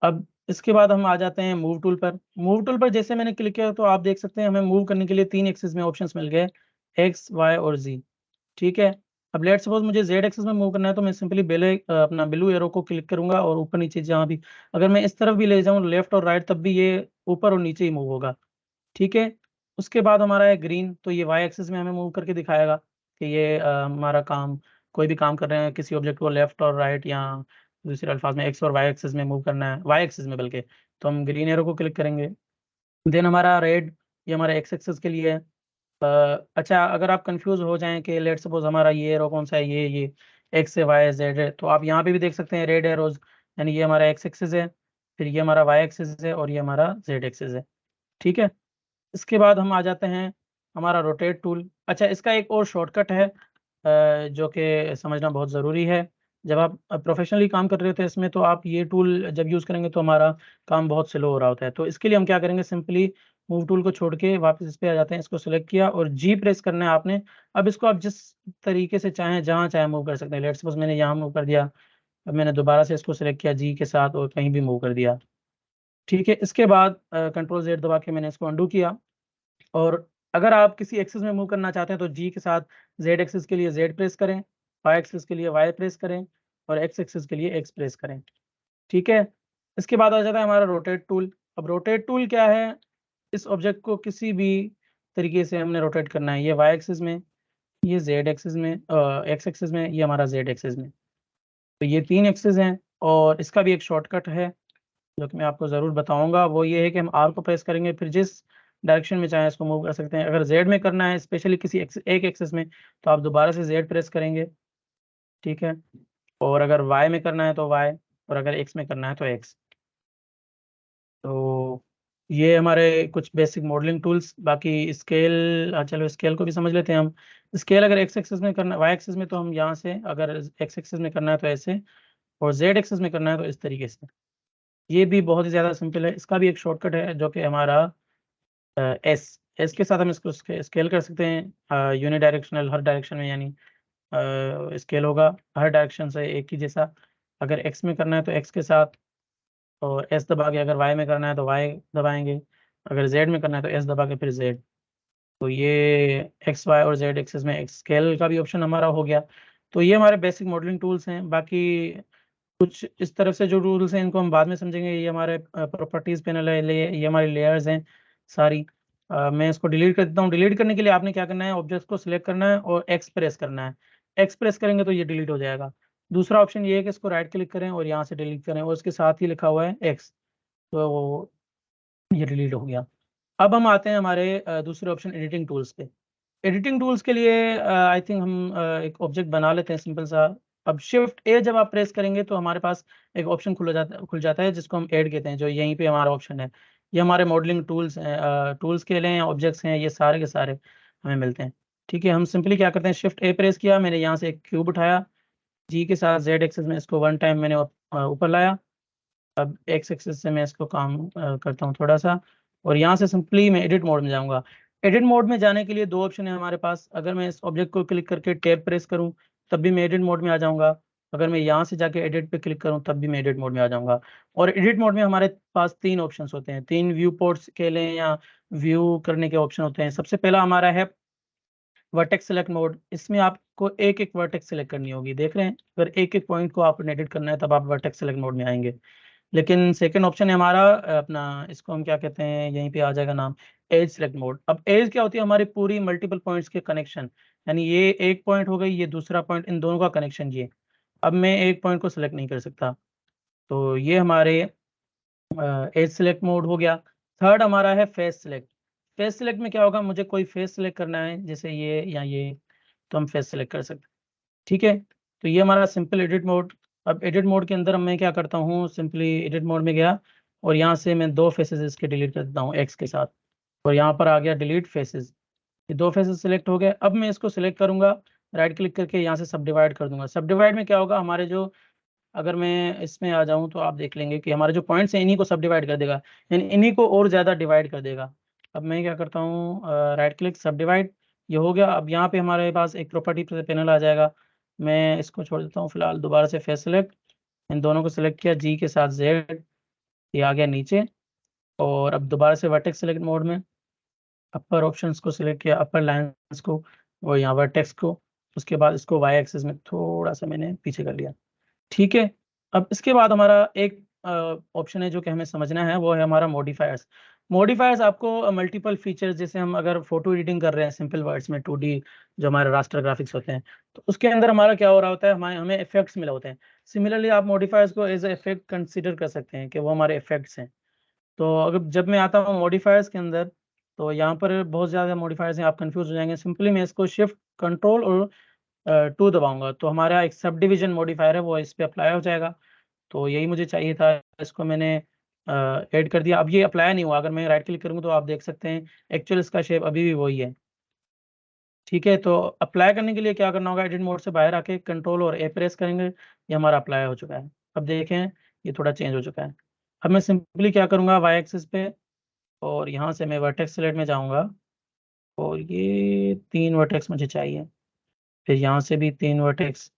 अब इसके बाद हम आ जाते हैं मूव टूल पर। मूव टूल पर जैसे मैंने क्लिक किया तो आप देख सकते हैं हमें मूव करने के लिए 3 एक्सिस में ऑप्शंस मिल गए, एक्स, वाई और ज़ेड। ठीक है? अब लेट्स सपोज़ मुझे ज़ेड एक्सिस में मूव करना है, तो मैं सिंपली अपना ब्लू एरो को क्लिक करूँगा और ऊपर-नीचे जहाँ भी, अगर मैं इस तरफ भी ले जाऊँ लेफ्ट और राइट, तब भी ये ऊपर और नीचे ही मूव होगा। ठीक है? उसके बाद हमारा है ग्रीन, तो ये वाई एक्सिस में हमें मूव करके दिखाएगा कि ये हमारा काम, कोई भी काम कर रहे हैं, किसी ऑब्जेक्ट को लेफ्ट और राइट या दूसरे अल्फाज में एक्स और वाई एक्सिस में मूव करना है, वाई एक्सिस में बल्कि, तो हम ग्रीन एरो को क्लिक करेंगे। देन हमारा रेड, ये हमारा एक्स एक्सिस के लिए है। अच्छा, अगर आप कंफ्यूज हो जाएं कि लेट सपोज हमारा ये एरो कौन सा है, ये एक्स है, वाई है, जेड है, तो आप यहाँ पे भी देख सकते हैं रेड एरोज, यानी ये हमारा एक्स एक्सिस है, फिर ये हमारा वाई एक्सिस है, और ये हमारा जेड एक्सिस है। ठीक है। इसके बाद हम आ जाते हैं हमारा रोटेट टूल। अच्छा, इसका एक और शॉर्टकट है जो कि समझना बहुत ज़रूरी है। जब आप प्रोफेशनली काम कर रहे होते हैं इसमें, तो आप ये टूल जब यूज़ करेंगे तो हमारा काम बहुत स्लो हो रहा होता है। तो इसके लिए हम क्या करेंगे, सिंपली मूव टूल को छोड़ के वापस इस पे आ जाते हैं, इसको सिलेक्ट किया और जी प्रेस करना है आपने। अब इसको आप जिस तरीके से चाहें, जहाँ चाहे मूव कर सकते हैं। लेट्स सपोज मैंने यहाँ मूव कर दिया, अब मैंने दोबारा से इसको सिलेक्ट किया जी के साथ और कहीं भी मूव कर दिया। ठीक है। इसके बाद कंट्रोल जेड दबा के मैंने इसको अंडू किया। और अगर आप किसी एक्सिस में मूव करना चाहते हैं तो जी के साथ जेड एक्सिस के लिए जेड प्रेस करें, वाई एक्सिस के लिए वाई प्रेस करें, और एक्स एक्सिस के लिए एक्स प्रेस करें। ठीक है। इसके बाद आ जाता है हमारा रोटेट टूल। अब रोटेट टूल क्या है, इस ऑब्जेक्ट को किसी भी तरीके से हमने रोटेट करना है। ये वाई एक्सिस में, ये जेड एक्सिस में, एक्स एक्सिस में, ये हमारा जेड एक्सिस में। तो ये 3 एक्सिस हैं। और इसका भी एक शॉर्टकट है जो कि मैं आपको ज़रूर बताऊंगा। वो ये है कि हम आर को प्रेस करेंगे, फिर जिस डायरेक्शन में चाहें इसको मूव कर सकते हैं। अगर जेड में करना है, स्पेशली किसी एक एक्सिस में, तो आप दोबारा से जेड प्रेस करेंगे। ठीक है। और अगर वाई में करना है तो वाई, और अगर एक्स में करना है तो एक्स। तो ये हमारे कुछ बेसिक मॉडलिंग टूल्स। बाकी स्केल, चलो स्केल को भी समझ लेते हैं हम। स्केल अगर एक्स एक्सिस में करना, वाई एक्सिस में तो हम यहाँ से, अगर एक्स एक्सिस में करना है तो ऐसे, और जेड एक्सिस में करना है तो इस तरीके से। ये भी बहुत ही ज़्यादा सिंपल है। इसका भी एक शॉर्टकट है जो कि हमारा एस एस के साथ हम इसको स्केल कर सकते हैं यूनिडायरेक्शनल, हर डायरेक्शन में, यानी स्केल होगा हर डायरेक्शन से एक ही जैसा। अगर एक्स में करना है तो एक्स के साथ, और एस दबा के अगर वाई में करना है तो वाई दबाएंगे, अगर जेड में करना है तो एस दबा के फिर जेड। तो ये एक्स वाई और जेड एक्सिस में एक्स स्केल का भी ऑप्शन हमारा हो गया। तो ये हमारे बेसिक मॉडलिंग टूल्स हैं। बाकी कुछ इस तरफ से जो रूल्स हैं इनको हम बाद में समझेंगे। ये हमारे प्रॉपर्टीज पैनल है, ये हमारी लेयर्स हैं सारी। मैं इसको डिलीट कर देता हूँ। डिलीट करने के लिए आपने क्या करना है, ऑब्जेक्ट को सिलेक्ट करना है और एक्स प्रेस करना है। एक्स प्रेस करेंगे तो ये डिलीट हो जाएगा। दूसरा ऑप्शन ये है कि इसको राइट क्लिक करें और यहाँ से डिलीट करें, और इसके साथ ही लिखा हुआ है एक्स, तो ये डिलीट हो गया। अब हम आते हैं हमारे दूसरे ऑप्शन एडिटिंग टूल्स पे। एडिटिंग टूल्स के लिए आई थिंक हम एक ऑब्जेक्ट बना लेते हैं सिंपल सा। अब शिफ्ट ए जब आप प्रेस करेंगे तो हमारे पास एक ऑप्शन खुल जाता है जिसको हम ऐड कहते हैं, जो यहीं पे हमारा ऑप्शन है। ये हमारे मॉडलिंग टूल्स हैं, टूल्स के लिए ऑब्जेक्ट्स हैं, ये सारे के सारे हमें मिलते हैं। ठीक है। हम सिंपली क्या करते हैं, शिफ्ट ए प्रेस किया, मैंने यहाँ से एक क्यूब उठाया, जी के साथ जेड एक्सिस में इसको 1 टाइम मैंने ऊपर लाया। अब एक्स एक्सिस से मैं इसको काम करता हूँ थोड़ा सा, और यहाँ से सिंपली मैं एडिट मोड में जाऊँगा। एडिट मोड में जाने के लिए 2 ऑप्शन है हमारे पास। अगर मैं इस ऑब्जेक्ट को क्लिक करके टैब प्रेस करूँ तब भी मैं एडिट मोड में आ जाऊँगा। अगर मैं यहाँ से जाके एडिट पे क्लिक करूँ तब भी मैं एडिट मोड में आ जाऊँगा। और एडिट मोड में हमारे पास 3 ऑप्शंस होते हैं, 3 व्यू पोर्ट्स के लिए या व्यू करने के ऑप्शन होते हैं। सबसे पहला हमारा है वर्टेक्स सेलेक्ट मोड। इसमें आपको एक एक वर्टेक्स सेलेक्ट करनी होगी। देख रहे हैं, अगर एक एक पॉइंट को आपने एडिट करना है तब आप वर्टेक्स सेलेक्ट मोड में आएंगे। लेकिन सेकंड ऑप्शन है हमारा अपना, इसको हम क्या कहते हैं, यहीं पे आ जाएगा नाम, एज सेलेक्ट मोड। अब एज क्या होती है, हमारी पूरी मल्टीपल पॉइंट्स के कनेक्शन, यानी ये एक पॉइंट हो गई, ये दूसरा पॉइंट, इन दोनों का कनेक्शन ये। अब मैं एक पॉइंट को सिलेक्ट नहीं कर सकता, तो ये हमारे एज सेलेक्ट मोड हो गया। थर्ड हमारा है फेस सेलेक्ट। फेस सेलेक्ट में क्या होगा, मुझे कोई फेस सेलेक्ट करना है जैसे ये या ये, तो हम फेस सेलेक्ट कर सकते हैं। ठीक है। तो ये हमारा सिंपल एडिट मोड। अब एडिट मोड के अंदर मैं क्या करता हूँ, सिंपली एडिट मोड में गया और यहाँ से मैं 2 फेसेस इसके डिलीट कर देता हूँ एक्स के साथ, और यहाँ पर आ गया डिलीट फेसेस। ये 2 फेसेस सिलेक्ट हो गए। अब मैं इसको सिलेक्ट करूंगा, राइट क्लिक करके यहाँ से सब डिवाइड कर दूंगा। सब डिवाइड में क्या होगा, हमारे जो, अगर मैं इसमें आ जाऊँ तो आप देख लेंगे कि हमारे जो पॉइंट्स हैं इन्हीं को सब डिवाइड कर देगा, यानी इन्हीं को और ज़्यादा डिवाइड कर देगा। अब मैं क्या करता हूँ, राइट क्लिक सब डिवाइड, ये हो गया। अब यहाँ पे हमारे पास एक प्रॉपर्टी पैनल आ जाएगा। मैं इसको छोड़ देता हूँ फिलहाल, दोबारा से फेस सेलेक्ट, इन दोनों को सिलेक्ट किया, जी के साथ जेड, ये आ गया नीचे। और अब दोबारा से वर्टेक्स सेलेक्ट मोड में अपर ऑप्शंस को सिलेक्ट किया, अपर लाइंस को और यहाँ वर्टेक्स को। उसके बाद इसको वाई एक्सिस में थोड़ा सा मैंने पीछे कर लिया। ठीक है। अब इसके बाद हमारा एक ऑप्शन है जो कि हमें समझना है, वो है हमारा मॉडिफायर्स। मॉडिफायर्स आपको मल्टीपल फीचर्स, जैसे हम अगर फोटो एडिटिंग कर रहे हैं सिंपल वर्ड्स में 2D, जो हमारे रास्टर ग्राफिक्स होते हैं, तो उसके अंदर हमारा क्या हो रहा होता है, हमें इफेक्ट्स मिले होते हैं। सिमिलरली आप मॉडिफायर्स को एज ए इफेक्ट कंसीडर कर सकते हैं कि वो हमारे इफेक्ट्स हैं। तो अगर जब मैं आता हूँ मॉडिफायर्स के अंदर, तो यहाँ पर बहुत ज़्यादा मॉडिफायर्स हैं, आप कंफ्यूज हो जाएंगे। सिंपली मैं इसको शिफ्ट कंट्रोल और 2 दबाऊंगा तो हमारा एक सब डिवीजन मॉडिफायर है वो इस पे अप्लाई हो जाएगा। तो यही मुझे चाहिए था, इसको मैंने ऐड कर दिया। अब ये अप्लाई नहीं हुआ, अगर मैं राइट क्लिक करूँगा तो आप देख सकते हैं एक्चुअल इसका शेप अभी भी वही है। ठीक है, तो अप्लाई करने के लिए क्या करना होगा, एडिट मोड से बाहर आके कंट्रोल और ए प्रेस करेंगे, ये हमारा अप्लाई हो चुका है। अब देखें ये थोड़ा चेंज हो चुका है। अब मैं सिंपली क्या करूँगा, वाई एक्सिस पे और यहाँ से मैं वर्टेक्स सिलेक्ट में जाऊँगा और ये 3 वर्टेक्स मुझे चाहिए, फिर यहाँ से भी 3 वर्टेक्स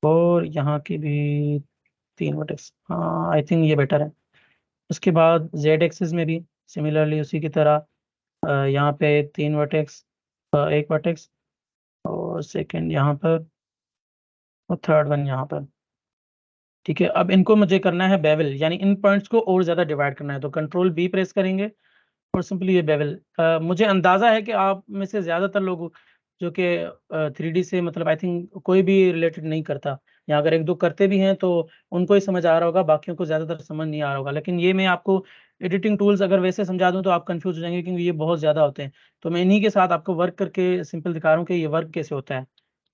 और यहाँ की भी 3 वर्टेक्स। हाँ, आई थिंक ये बेटर है। उसके बाद जेड एक्सिस में भी सिमिलरली उसी की तरह यहाँ पे 3 वर्टेक्स, 1 वर्टेक्स और सेकंड यहाँ पर और थर्ड वन यहाँ पर। ठीक है, अब इनको मुझे करना है बेवल, यानी इन पॉइंट्स को और ज़्यादा डिवाइड करना है, तो कंट्रोल बी प्रेस करेंगे और सिंपली ये बेवल। मुझे अंदाज़ा है कि आप में से ज़्यादातर लोग जो कि 3D से मतलब आई थिंक कोई भी रिलेटेड नहीं करता, या अगर 1-2 करते भी हैं तो उनको ही समझ आ रहा होगा, बाकियों को ज़्यादातर समझ नहीं आ रहा होगा। लेकिन ये मैं आपको एडिटिंग टूल्स अगर वैसे समझा दूँ तो आप कन्फ्यूज़ हो जाएँगे, क्योंकि ये बहुत ज़्यादा होते हैं। तो मैं इन्हीं के साथ आपको वर्क करके सिंपल दिखा रहा हूँ कि ये वर्क कैसे होता है।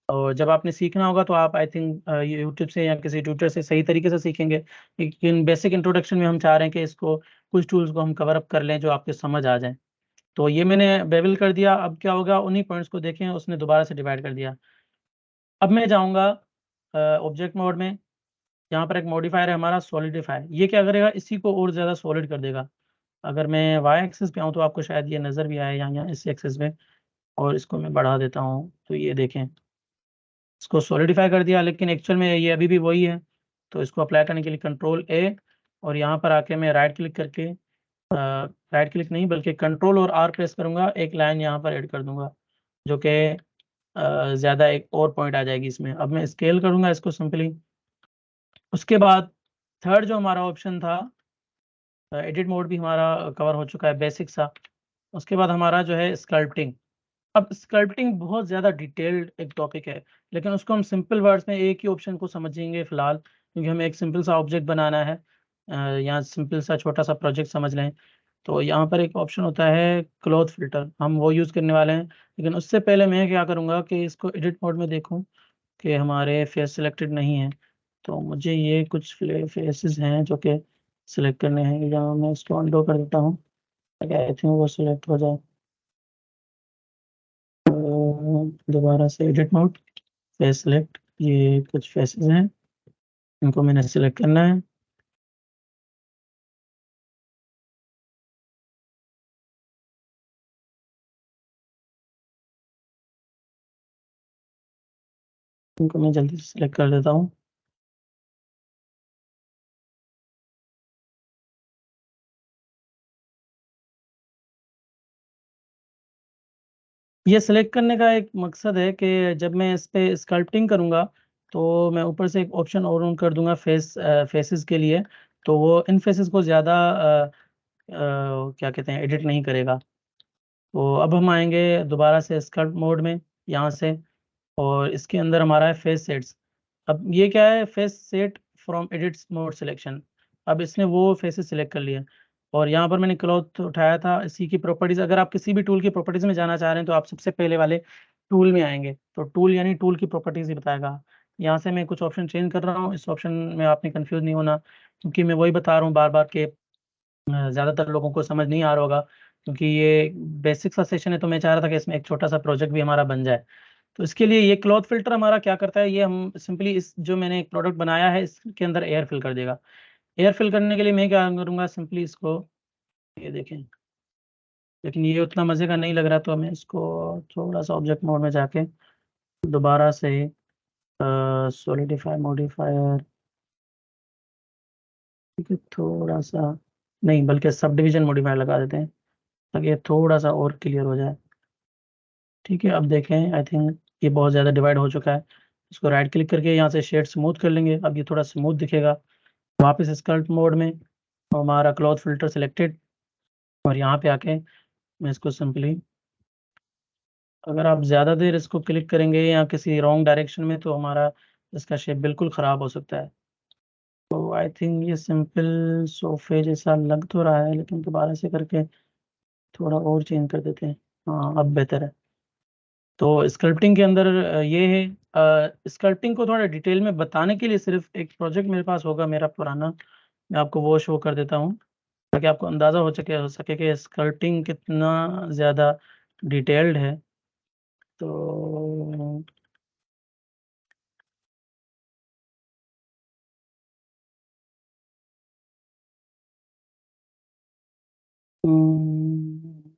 और जब आपने सीखना होगा तो आप आई थिंक यूट्यूब से या किसी ट्यूटर से सही तरीके से सीखेंगे। लेकिन बेसिक इंट्रोडक्शन में हम चाह रहे हैं कि इसको कुछ टूल्स को हम कवर अप कर लें जो आपको समझ आ जाएँ। तो ये मैंने बेवल कर दिया, अब क्या होगा, उन्हीं पॉइंट्स को देखें उसने दोबारा से डिवाइड कर दिया। अब मैं जाऊँगा ऑब्जेक्ट मोड में, यहाँ पर एक मॉडिफायर है हमारा सॉलिडिफाई, ये क्या करेगा, इसी को और ज़्यादा सॉलिड कर देगा। अगर मैं वाई एक्सिस पे आऊँ तो आपको शायद ये नज़र भी आए यहाँ इस एक्सिस में, और इसको मैं बढ़ा देता हूँ तो ये देखें, इसको सॉलिडिफाई कर दिया, लेकिन एक्चुअल में ये अभी भी वही है। तो इसको अप्लाई करने के लिए कंट्रोल ए और यहाँ पर आके मैं राइट क्लिक करके राइट क्लिक नहीं बल्कि कंट्रोल और आर प्रेस करूँगा, एक लाइन यहाँ पर ऐड कर दूँगा जो कि ज़्यादा एक और पॉइंट आ जाएगी इसमें। अब मैं स्केल करूँगा इसको सिंपली। उसके बाद थर्ड जो हमारा ऑप्शन था, एडिट मोड भी हमारा कवर हो चुका है बेसिक सा। उसके बाद हमारा जो है स्कल्पटिंग। अब स्कल्पटिंग बहुत ज़्यादा डिटेल्ड एक टॉपिक है, लेकिन उसको हम सिंपल वर्ड्स में एक ही ऑप्शन को समझेंगे फ़िलहाल, क्योंकि हमें एक सिंपल सा ऑब्जेक्ट बनाना है, या सिंपल सा छोटा सा प्रोजेक्ट समझ लें। तो यहाँ पर एक ऑप्शन होता है क्लॉथ फ़िल्टर, हम वो यूज़ करने वाले हैं। लेकिन उससे पहले मैं क्या करूँगा कि इसको एडिट मोड में देखूँ कि हमारे फेस सिलेक्टेड नहीं है। तो मुझे ये कुछ फेसेस हैं जो कि सिलेक्ट करने हैं, या मैं इसको अनडू कर देता हूँ ताकि आई थिंक वो सिलेक्ट हो जाए। दोबारा से एडिट मोड, फेस सिलेक्ट, ये कुछ फेसेस हैं, इनको मैंने सिलेक्ट करना है। इनको मैं जल्दी से सिलेक्ट कर देता हूँ। ये सिलेक्ट करने का एक मकसद है कि जब मैं इस पे स्कल्पटिंग करूँगा तो मैं ऊपर से एक ऑप्शन और ऑन कर दूँगा फेसेस के लिए, तो वो इन फेसेस को ज़्यादा क्या कहते हैं, एडिट नहीं करेगा। तो अब हम आएँगे दोबारा से स्कल्प मोड में यहाँ से, और इसके अंदर हमारा है फेस सेट्स। अब ये क्या है, face set from edits mode selection. अब इसने वो फेसेस सिलेक्ट कर लिए, और यहाँ पर मैंने क्लॉथ उठाया था, इसी की प्रॉपर्टीज़, अगर आप किसी भी टूल की प्रॉपर्टीज़ में जाना चाह रहे हैं तो आप सबसे पहले वाले टूल में आएँगे, तो टूल यानी टूल की प्रॉपर्टीज़ ही बताएगा। यहाँ से मैं कुछ ऑप्शन चेंज कर रहा हूँ, इस ऑप्शन में आपने कन्फ्यूज़ नहीं होना, क्योंकि मैं वही बता रहा हूँ बार-बार कि ज़्यादातर लोगों को समझ नहीं आ रहा होगा, क्योंकि ये बेसिक सा सेशन है, तो मैं चाह रहा था कि इसमें एक छोटा-सा प्रोजेक्ट भी हमारा बन जाए। तो इसके लिए ये क्लॉथ फ़िल्टर हमारा क्या करता है, ये हम सिंपली इस जो मैंने एक प्रोडक्ट बनाया है इसके अंदर एयर फिल कर देगा। एयर फिल करने के लिए मैं क्या करूँगा, सिंपली इसको, ये देखें, लेकिन ये उतना मज़े का नहीं लग रहा, तो मैं इसको थोड़ा-सा ऑब्जेक्ट मोड में जाके दोबारा से सॉलिडिफाई मॉडिफायर, ठीक है, थोड़ा-सा नहीं बल्कि सब डिवीज़न मॉडिफायर लगा देते हैं ताकि ये थोड़ा-सा और क्लियर हो जाए। ठीक है, अब देखें आई थिंक ये बहुत ज़्यादा डिवाइड हो चुका है। इसको राइट क्लिक करके यहाँ से शेड स्मूथ कर लेंगे, अब ये थोड़ा स्मूथ दिखेगा। वापस स्कल्प मोड में हमारा क्लॉथ फ़िल्टर सिलेक्टेड, और यहाँ पे आके मैं इसको सिंपली, अगर आप ज़्यादा देर इसको क्लिक करेंगे या किसी रॉन्ग डायरेक्शन में तो हमारा इसका शेप बिल्कुल ख़राब हो सकता है। तो आई थिंक ये सिंपल सोफे जैसा लग तो रहा है, लेकिन दोबारा से करके थोड़ा और चेंज कर देते हैं। हाँ, अब बेहतर है। तो स्कल्पटिंग के अंदर ये है, स्कल्पटिंग को थोड़ा डिटेल में बताने के लिए सिर्फ एक प्रोजेक्ट मेरे पास होगा मेरा पुराना, मैं आपको वो शो कर देता हूँ ताकि आपको अंदाज़ा हो सके कि स्कल्पटिंग कितना ज़्यादा डिटेल्ड है। तो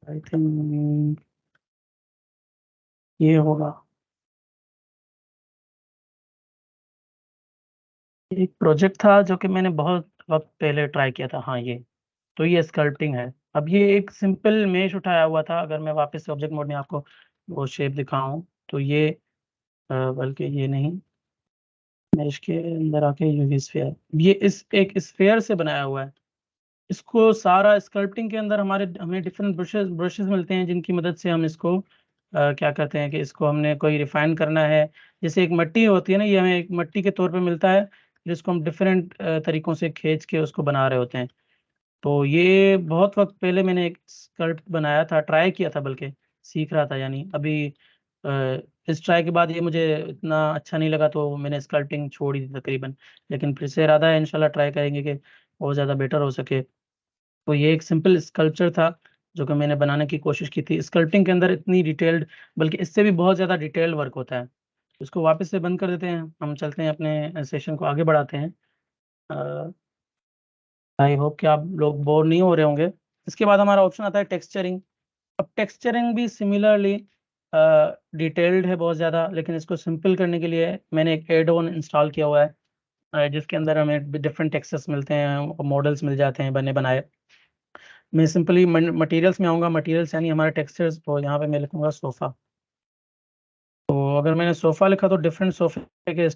आई थिंक ये होगा। एक प्रोजेक्ट था जो कि मैंने बहुत वक्त पहले ट्राई किया था। हाँ, तो ये स्कल्पटिंग है। अब ये एक सिंपल मेश उठाया हुआ था। अगर मैं वापस से ऑब्जेक्ट मोड में आपको वो शेप दिखाऊं तो ये बल्कि ये नहीं, मेश के अंदर आके यूवी स्फीयर, ये इस एक स्फीयर से बनाया हुआ है। इसको सारा स्कल्पटिंग के अंदर हमें डिफरेंट ब्रशेस मिलते हैं जिनकी मदद से हम इसको क्या करते हैं कि इसको हमने कोई रिफाइन करना है। जैसे एक मिट्टी होती है ना, ये हमें एक मिट्टी के तौर पे मिलता है, जिसको हम डिफरेंट तरीकों से खींच के उसको बना रहे होते हैं। तो ये बहुत वक्त पहले मैंने एक स्कल्प्ट बनाया था, ट्राई किया था, बल्कि सीख रहा था। यानी अभी इस ट्राई के बाद ये मुझे इतना अच्छा नहीं लगा तो मैंने स्कल्पटिंग छोड़ ही दी तकरीबन। लेकिन फिर से इरादा है, इंशाल्लाह ट्राई करेंगे कि और ज़्यादा बेटर हो सके। तो ये एक सिंपल स्कल्पचर था जो कि मैंने बनाने की कोशिश की थी। स्कल्पटिंग के अंदर इतनी डिटेल्ड, बल्कि इससे भी बहुत ज़्यादा डिटेल्ड वर्क होता है। इसको वापस से बंद कर देते हैं, हम चलते हैं अपने सेशन को आगे बढ़ाते हैं। आई होप कि आप लोग बोर नहीं हो रहे होंगे। इसके बाद हमारा ऑप्शन आता है टेक्सचरिंग। अब टेक्सचरिंग भी सिमिलरली डिटेल्ड है बहुत ज़्यादा, लेकिन इसको सिंपल करने के लिए मैंने एक एड ऑन इंस्टॉल किया हुआ है, जिसके अंदर हमें डिफरेंट टेक्सचर्स मिलते हैं, मॉडल्स मिल जाते हैं बने बनाए। मैं सिंपली मटेरियल्स में आऊँगा, मटेरियल्स यानी हमारे टेक्सचर्स, तो यहाँ पे मैं लिखूंगा सोफ़ा। तो अगर मैंने सोफ़ा लिखा तो डिफरेंट सोफे के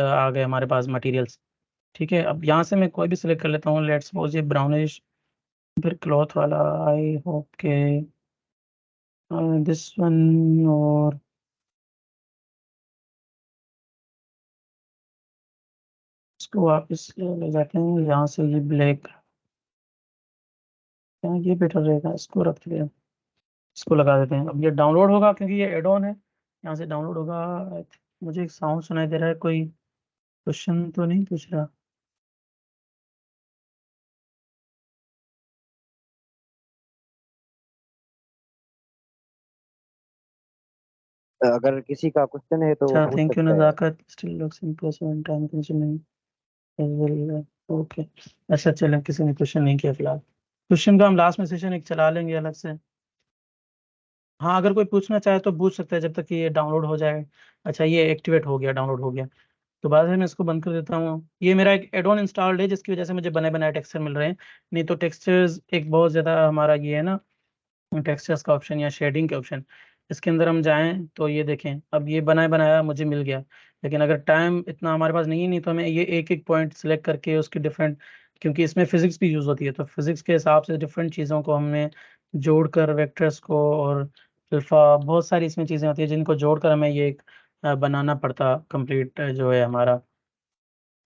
आ गए हमारे पास मटेरियल्स। ठीक है, अब यहाँ से मैं कोई भी सिलेक्ट कर लेता हूँ। लेट्स सपोज ये ब्राउनिश, फिर क्लॉथ वाला। आई होप के दिस वन, और इसको वापस ले जाते हैं यहाँ से, ये ब्लैक, ये बेटर रहेगा, इसको रखते हैं, इसको लगा देते हैं। अब ये डाउनलोड होगा क्योंकि ये एड ऑन है, यहाँ से डाउनलोड होगा। मुझे एक साउंड सुनाई दे रहा है, कोई क्वेश्चन तो नहीं पूछ रहा? अगर किसी का क्वेश्चन है तो वो अच्छा, पूछ थैंक यू सकता है। Nazakat, still looks impressive and time consuming as well. Okay, अच्छा चलें, किसी ने क्वेश्चन नहीं किया फिलहाल। क्वेश्चन का हम लास्ट में सेशन एक चला लेंगे अलग से। हाँ, अगर कोई पूछना चाहे तो पूछ सकता है जब तक कि ये डाउनलोड हो जाए। अच्छा, ये एक्टिवेट हो गया, डाउनलोड हो गया, तो बाद में मैं इसको बंद कर देता हूँ। ये मेरा एक एड ऑन इंस्टॉल्ड है जिसकी वजह से मुझे बने बनाए टेक्सचर मिल रहे हैं। नहीं तो टेक्सचर्स एक बहुत ज़्यादा हमारा ये है ना, टेक्सचर्स का ऑप्शन या शेडिंग के ऑप्शन, इसके अंदर हम जाएं तो ये देखें, अब ये बनाया बनाया मुझे मिल गया। लेकिन अगर टाइम इतना हमारे पास नहीं तो हमें ये एक एक पॉइंट सेलेक्ट करके उसकी डिफरेंट, क्योंकि इसमें फिजिक्स भी यूज़ होती है, तो फिजिक्स के हिसाब से डिफरेंट चीज़ों को हमने जोड़कर, वेक्टर्स को और अल्फा, बहुत सारी इसमें चीज़ें होती है जिनको जोड़कर हमें ये एक बनाना पड़ता कंप्लीट जो है हमारा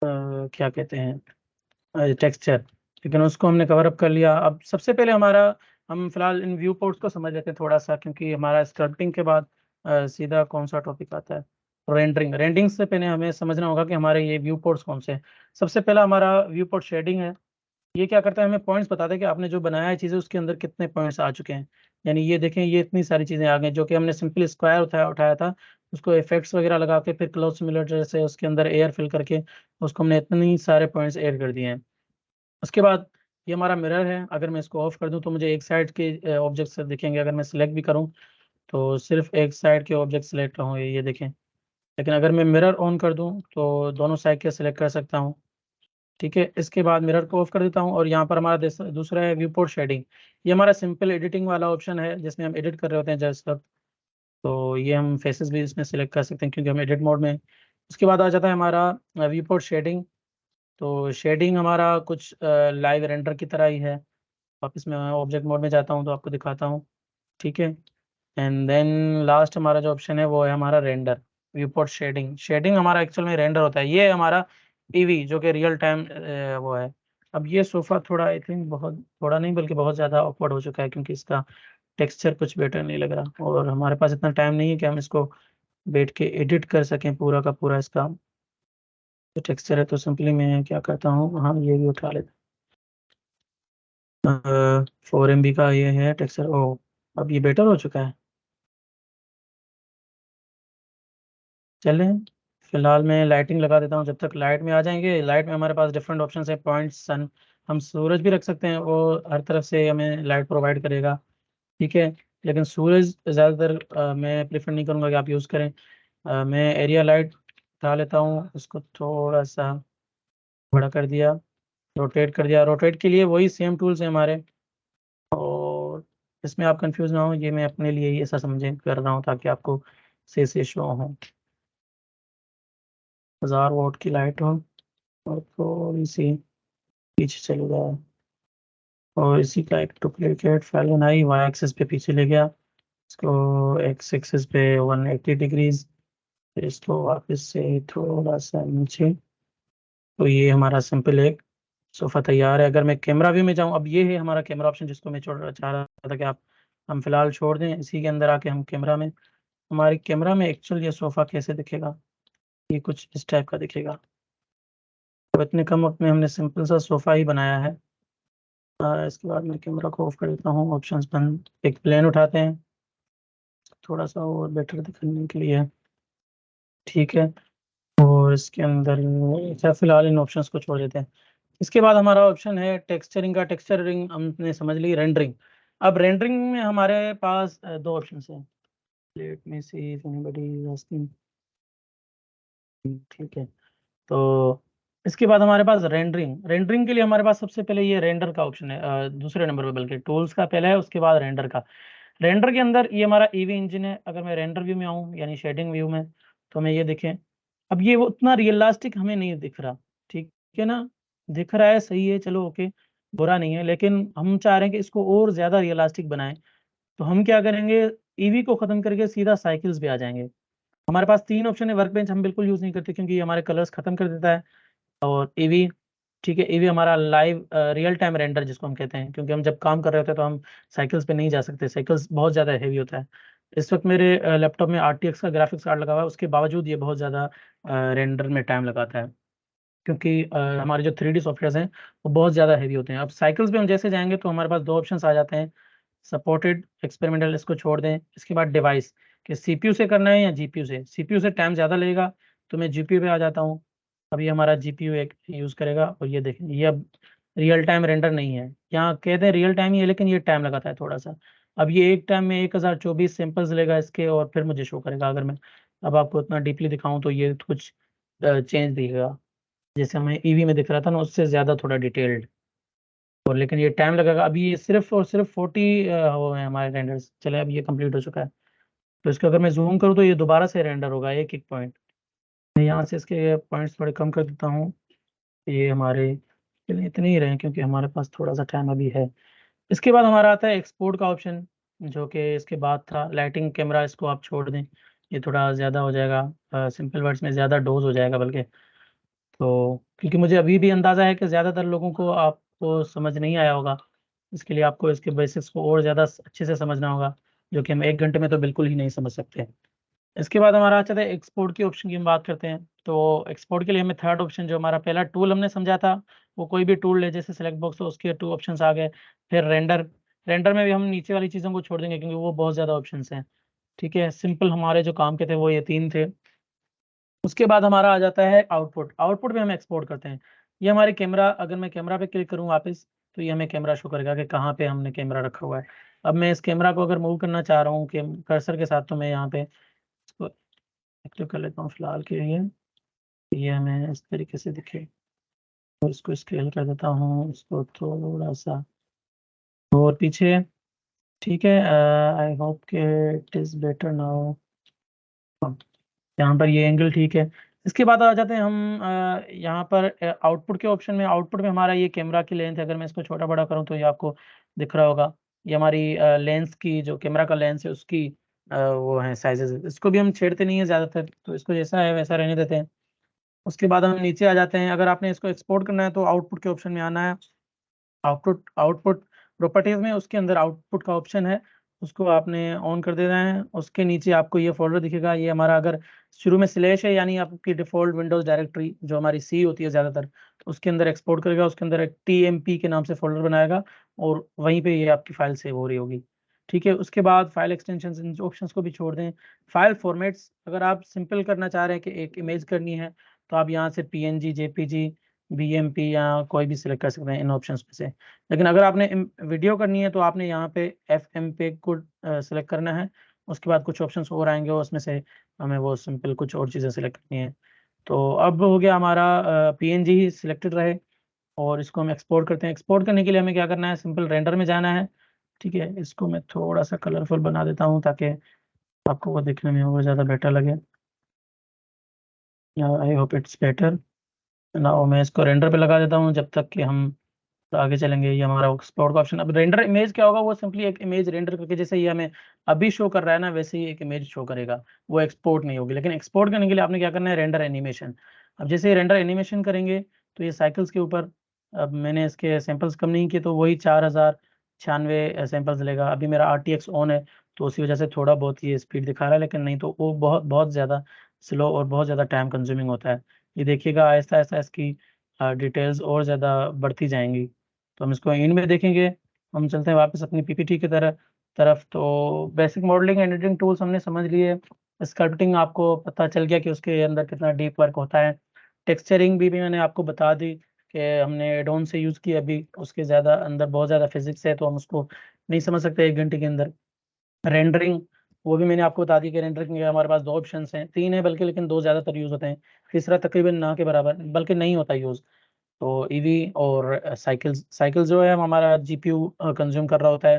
क्या कहते हैं टेक्सचर। लेकिन उसको हमने कवर अप कर लिया। अब सबसे पहले हमारा, हम फिलहाल इन व्यू पोर्ट्स को समझ लेते हैं थोड़ा सा, क्योंकि हमारा स्क्रप्टिंग के बाद सीधा कौन सा टॉपिक आता है, रेंडरिंग। रेंडरिंग से पहले हमें समझना होगा कि हमारे ये व्यू पोर्ट्स कौन से हैं। सबसे पहला हमारा व्यू पोर्ट शेडिंग है। ये क्या करता है, हमें पॉइंट्स बताता है कि आपने जो बनाया है चीज़ें उसके अंदर कितने पॉइंट्स आ चुके हैं। यानी ये देखें, ये इतनी सारी चीज़ें आ गई जो कि हमने सिंपल स्क्वायर उठाया था, उसको इफेक्ट्स वगैरह लगा के फिर क्लोज सिमुलेटर से उसके अंदर एयर फिल करके उसको हमने इतनी सारे पॉइंट्स ऐड कर दिए हैं। उसके बाद ये हमारा मिरर है। अगर मैं इसको ऑफ कर दूं तो मुझे एक साइड के ऑब्जेक्ट सिर्फ दिखेंगे। अगर मैं सिलेक्ट भी करूं तो सिर्फ एक साइड के ऑब्जेक्ट सिलेक्ट होंगे, ये देखें। लेकिन अगर मैं मिरर ऑन कर दूं तो दोनों साइड के सिलेक्ट कर सकता हूं। ठीक है, इसके बाद मिरर को ऑफ कर देता हूं और यहाँ पर हमारा दूसरा है व्यू पोर्ट शेडिंग। ये हमारा सिंपल एडिटिंग वाला ऑप्शन है जिसमें हम एडिट कर रहे होते हैं जस्ट अब। तो ये हम फेसेस भी इसमें सिलेक्ट कर सकते हैं क्योंकि हम एडिट मोड में हैं। उसके बाद आ जाता है हमारा व्यू पोर्ट शेडिंग। तो शेडिंग हमारा कुछ लाइव रेंडर की तरह ही है। वापस मैं ऑब्जेक्ट मोड में जाता हूँ तो आपको दिखाता हूँ। ठीक है, एंड देन लास्ट हमारा जो ऑप्शन है वो है हमारा render. Viewport shading, shading हमारा एक्चुअल में रेंडर होता है। ये हमारा ईवी जो कि रियल टाइम वो है। अब ये सोफा थोड़ा आई थिंक बहुत थोड़ा नहीं बल्कि बहुत ज़्यादा ऑकवर्ड हो चुका है, क्योंकि इसका टेक्सचर कुछ बेटर नहीं लग रहा, और हमारे पास इतना टाइम नहीं है कि हम इसको बैठ के एडिट कर सकें पूरा का पूरा इसका जो टेक्सचर है। तो सिंपली मैं क्या करता हूँ, हाँ ये भी उठा लेता 4 MB का ये है टेक्सचर। ओ अब ये बेटर हो चुका है। चलें फिलहाल मैं लाइटिंग लगा देता हूँ, जब तक लाइट में आ जाएंगे। लाइट में हमारे पास डिफरेंट ऑप्शन है, पॉइंट, सन, हम सूरज भी रख सकते हैं, वो हर तरफ से हमें लाइट प्रोवाइड करेगा। ठीक है, लेकिन सूरज ज़्यादातर मैं प्रेफर नहीं करूँगा कि आप यूज़ करें। मैं एरिया लाइट उठा लेता हूँ, उसको थोड़ा सा बड़ा कर दिया, रोटेट कर दिया। रोटेट के लिए वही सेम टूल्स हैं हमारे, और इसमें आप कंफ्यूज ना हो, ये मैं अपने लिए ही ऐसा समझे कर रहा हूँ ताकि आपको सही से शो हो। 1000 वाट की लाइट हो और थोड़ी सी पीछे चले जाए, और इसी का एक डुप्लीकेट फाइल बनाई, वाई एक्सिस पे पीछे ले गया, इसको एक्स एक्सिस पे 180 डिग्रीज, फिर इसको वापस से थोड़ा सा नीचे। तो ये हमारा सिंपल एक सोफ़ा तैयार है। अगर मैं कैमरा व्यू में जाऊं, अब ये है हमारा कैमरा ऑप्शन, जिसको मैं चाह रहा था कि आप हम फिलहाल छोड़ दें। इसी के अंदर आके हम कैमरा में, हमारे कैमरा में एक्चुअल ये सोफ़ा कैसे दिखेगा, ये कुछ इस टाइप का दिखेगा। तो इतने कम वक्त में हमने सिंपल सा सोफ़ा ही बनाया है। इसके बाद मैं कैमरा को ऑफ कर देता हूँ, ऑप्शंस बंद। एक प्लेन उठाते हैं थोड़ा सा और बेटर दिखने के लिए। ठीक है, और इसके अंदर अच्छा फिलहाल इन ऑप्शंस को छोड़ देते हैं। इसके बाद हमारा ऑप्शन है टेक्सचरिंग का। टेक्सचरिंग हमने समझ ली, रेंडरिंग। अब रेंडरिंग में हमारे पास दो ऑप्शन हैं। Let me see if anybody is asking. ठीक है, तो इसके बाद हमारे पास रेंडरिंग। रेंडरिंग के लिए हमारे पास सबसे पहले ये रेंडर का ऑप्शन है, दूसरे नंबर पे, बल्कि टूल्स का पहले है, उसके बाद रेंडर का। रेंडर के अंदर ये हमारा ईवी इंजन है। अगर मैं रेंडर व्यू में आऊँ यानी शेडिंग व्यू में, तो मैं ये देखें, अब ये वो उतना रियलिस्टिक हमें नहीं दिख रहा। ठीक है ना, दिख रहा है सही है, चलो ओके, बुरा नहीं है, लेकिन हम चाह रहे हैं कि इसको और ज़्यादा रियलिस्टिक बनाएं। तो हम क्या करेंगे, ईवी को ख़त्म करके सीधा साइकिल्स पे आ जाएंगे। हमारे पास 3 ऑप्शन है। वर्क बेंच हम बिल्कुल यूज़ नहीं करते, क्योंकि ये हमारे कलर्स ख़त्म कर देता है। और ईवी, ठीक है, ईवी हमारा लाइव रियल टाइम रेंडर जिसको हम कहते हैं, क्योंकि हम जब काम कर रहे होते हैं तो हम साइकिल्स पे नहीं जा सकते, साइकिल्स बहुत ज़्यादा हैवी होता है। इस वक्त मेरे लैपटॉप में RTX का ग्राफिक्स कार्ड लगा हुआ है, उसके बावजूद ये बहुत ज़्यादा रेंडर में टाइम लगाता है, क्योंकि हमारे जो 3D सॉफ्टवेयर हैं वो बहुत ज़्यादा हैवी होते हैं। अब साइकिल्स पे हम जैसे जाएंगे तो हमारे पास दो ऑप्शंस आ जाते हैं, सपोर्टेड, एक्सपेरिमेंटल, इसको छोड़ दें। इसके बाद डिवाइस, कि CPU से करना है या GPU से। CPU से टाइम ज़्यादा लगेगा, तो मैं GPU पे आ जाता हूँ। अब ये हमारा GPU एक यूज़ करेगा, और ये देखें, ये अब रियल टाइम रेंडर नहीं है। यहाँ कहते हैं रियल टाइम ही है, लेकिन ये टाइम लगाता है थोड़ा सा। अब ये एक टाइम में 1024 सैंपल्स लेगा इसके, और फिर मुझे शो करेगा। अगर मैं अब आपको इतना डीपली दिखाऊं तो ये कुछ चेंज दिखेगा, जैसे हमें ईवी में दिख रहा था ना, उससे ज़्यादा थोड़ा डिटेल्ड। और लेकिन ये टाइम लगेगा। अभी ये सिर्फ और सिर्फ 40 वो है हमारे रेंडर्स। चले, अब ये कंप्लीट हो चुका है। तो इसको अगर मैं जूम करूँ तो ये दोबारा से रेंडर होगा, एक एक पॉइंट। मैं यहाँ से इसके पॉइंट्स थोड़े कम कर देता हूँ। ये हमारे चलिए इतने ही रहे, क्योंकि हमारे पास थोड़ा सा टाइम अभी है। इसके बाद हमारा आता है एक्सपोर्ट का ऑप्शन, जो कि इसके बाद था लाइटिंग कैमरा। इसको आप छोड़ दें, ये थोड़ा ज़्यादा हो जाएगा, सिंपल वर्ड्स में ज़्यादा डोज हो जाएगा बल्कि। तो क्योंकि मुझे अभी भी अंदाज़ा है कि ज़्यादातर लोगों को आपको समझ नहीं आया होगा, इसके लिए आपको इसके बेसिक्स को और ज़्यादा अच्छे से समझना होगा, जो कि हम 1 घंटे में तो बिल्कुल ही नहीं समझ सकते। इसके बाद हमारा आता है एक्सपोर्ट की ऑप्शन की हम बात करते हैं। तो एक्सपोर्ट के लिए हमें थर्ड ऑप्शन, जो हमारा पहला टूल हमने समझा था, वो कोई भी टूल ले, जैसे सेलेक्ट बॉक्स, तो उसके 2 ऑप्शंस आ गए। फिर रेंडर, रेंडर में भी हम नीचे वाली चीज़ों को छोड़ देंगे, क्योंकि वो बहुत ज़्यादा ऑप्शंस हैं। ठीक है, सिंपल हमारे जो काम के थे वो ये 3 थे। उसके बाद हमारा आ जाता है आउटपुट। आउटपुट में हम एक्सपोर्ट करते हैं। ये हमारे कैमरा, अगर मैं कैमरा पे क्लिक करूँ वापस, तो ये हमें कैमरा शो करेगा कि कहाँ पे हमने कैमरा रखा हुआ है। अब मैं इस कैमरा को अगर मूव करना चाह रहा हूँ कि कर्सर के साथ, तो मैं यहाँ पे इसको एक्टिव कर लेता हूँ फिलहाल के लिए, ये हमें इस तरीके से दिखे। और इसको स्केल कर देता हूँ, इसको थोड़ा सा और पीछे। ठीक है, आई होप के इट इज़ बेटर नाउ। यहाँ पर ये एंगल ठीक है। इसके बाद आ जाते हैं हम यहाँ पर आउटपुट के ऑप्शन में। आउटपुट में हमारा ये कैमरा की लेंथ है। अगर मैं इसको छोटा बड़ा करूँ तो ये आपको दिख रहा होगा। ये हमारी लेंस की, जो कैमरा का लेंस है उसकी वो है साइजेस। इसको भी हम छेड़ते नहीं है ज़्यादातर, तो इसको जैसा है वैसा रहने देते हैं। उसके बाद हम नीचे आ जाते हैं। अगर आपने इसको एक्सपोर्ट करना है तो आउटपुट के ऑप्शन में आना है। आउटपुट आउटपुट प्रॉपर्टीज में उसके अंदर आउटपुट का ऑप्शन है, उसको आपने ऑन कर देना है। उसके नीचे आपको ये फोल्डर दिखेगा, ये हमारा अगर शुरू में स्लैश है यानी आपकी डिफॉल्ट विंडोज डायरेक्टरी जो हमारी सी होती है ज़्यादातर, तो उसके अंदर एक्सपोर्ट करेगा, उसके अंदर एक टीएमपी के नाम से फोल्डर बनाएगा और वहीं पे ये आपकी फाइल सेव हो रही होगी। ठीक है, उसके बाद फाइल एक्सटेंशन इन ऑप्शंस को भी छोड़ दें। फाइल फॉर्मेट्स, अगर आप सिंपल करना चाह रहे हैं कि एक इमेज करनी है तो आप यहाँ से पीएनजी, जेपीजी, बीएमपी या कोई भी सिलेक्ट कर सकते हैं इन ऑप्शंस में से। लेकिन अगर आपने वीडियो करनी है तो आपने यहाँ पे FMP को सिलेक्ट करना है। उसके बाद कुछ ऑप्शंस और आएंगे, उसमें से हमें वो सिंपल कुछ और चीज़ें सिलेक्ट करनी है। तो अब हो गया हमारा PNG ही सिलेक्टेड रहे और इसको हम एक्सपोर्ट करते हैं। एक्सपोर्ट करने के लिए हमें क्या करना है, सिंपल रेंडर में जाना है। ठीक है, इसको मैं थोड़ा सा कलरफुल बना देता हूँ ताकि आपको वो देखने में और ज़्यादा बेटर लगे। I hope it's better. Now मैं इसको रेंडर पे लगा देता हूँ जब तक कि हम आगे चलेंगे। ये हमारा एक्सपोर्ट का ऑप्शन। अब रेंडर इमेज क्या होगा, वो सिंपली एक इमेज रेंडर करके जैसे ये हमें अभी शो कर रहा है ना, वैसे ही एक इमेज शो करेगा, वो एक्सपोर्ट नहीं होगी। लेकिन एक्सपोर्ट करने के लिए आपने क्या करना है, रेंडर एनिमेशन। अब जैसे ही रेंडर एनिमेशन करेंगे तो ये साइकिल्स के ऊपर, अब मैंने इसके सैंपल्स कम नहीं किए तो वही 4096 सैंपल्स लेगा। अभी मेरा RTX ऑन है तो उसी वजह से थोड़ा बहुत ये स्पीड दिखा रहा है, लेकिन नहीं तो वो बहुत बहुत ज़्यादा स्लो और बहुत ज़्यादा टाइम कंज्यूमिंग होता है। ये देखिएगा आहिस्ता आहिस्ता इसकी डिटेल्स और ज़्यादा बढ़ती जाएंगी। तो हम इसको एंड में देखेंगे। हम चलते हैं वापस अपनी PPT की तरफ। तो basic modelling and editing tools हमने समझ लिए। स्कल्पटिंग आपको पता चल गया कि उसके अंदर कितना डीप वर्क होता है। टेक्सचरिंग भी मैंने आपको बता दी कि हमने एडोन से यूज़ किया, अभी उसके ज़्यादा अंदर बहुत ज़्यादा फिजिक्स है तो हम उसको नहीं समझ सकते 1 घंटे के अंदर। रेंडरिंग, वो भी मैंने आपको बता दी कि रेंडरिंग के हमारे पास 2 ऑप्शंस हैं, 3 है बल्कि, लेकिन 2 ज़्यादातर यूज़ होते हैं। तीसरा तकरीबन ना के बराबर बल्कि नहीं होता यूज़। तो ईवी और साइकिल्स जो है हमारा जीपीयू कंज्यूम कर रहा होता है,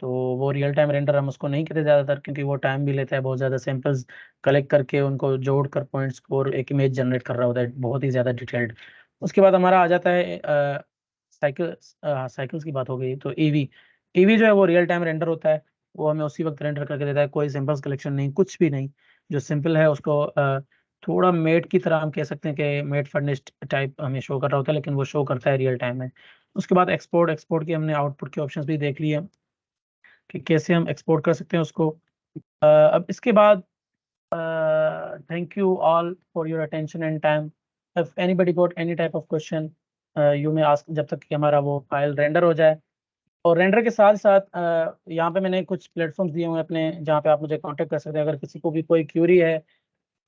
तो वो रियल टाइम रेंडर हम उसको नहीं कहते ज़्यादातर, क्योंकि वो टाइम भी लेता है, बहुत ज़्यादा सैंपल्स कलेक्ट करके उनको जोड़कर पॉइंट्स को और एक इमेज जनरेट कर रहा होता है बहुत ही ज़्यादा डिटेल्ड। उसके बाद हमारा आ जाता है साइकिल्स की बात हो गई तो ईवी। ईवी जो है वो रियल टाइम रेंडर होता है, वो हमें उसी वक्त रेंडर करके देता है, कोई सैंपल्स कलेक्शन नहीं, कुछ भी नहीं। जो सिंपल है उसको थोड़ा मेट की तरह हम कह सकते हैं कि मेट फर्निश्ड टाइप हमें शो कर रहा होता है, लेकिन वो शो करता है रियल टाइम में। उसके बाद एक्सपोर्ट की हमने आउटपुट के ऑप्शंस भी देख लिए कि कैसे हम एक्सपोर्ट कर सकते हैं उसको। अब इसके बाद thank you all for your attention and time. If anybody got any type of question you may ask, जब तक कि हमारा वो फाइल रेंडर हो जाए। और रेंडर के साथ साथ यहाँ पे मैंने कुछ प्लेटफॉर्म्स दिए हुए हैं अपने, जहाँ पे आप मुझे कांटेक्ट कर सकते हैं अगर किसी को भी कोई क्यूरी है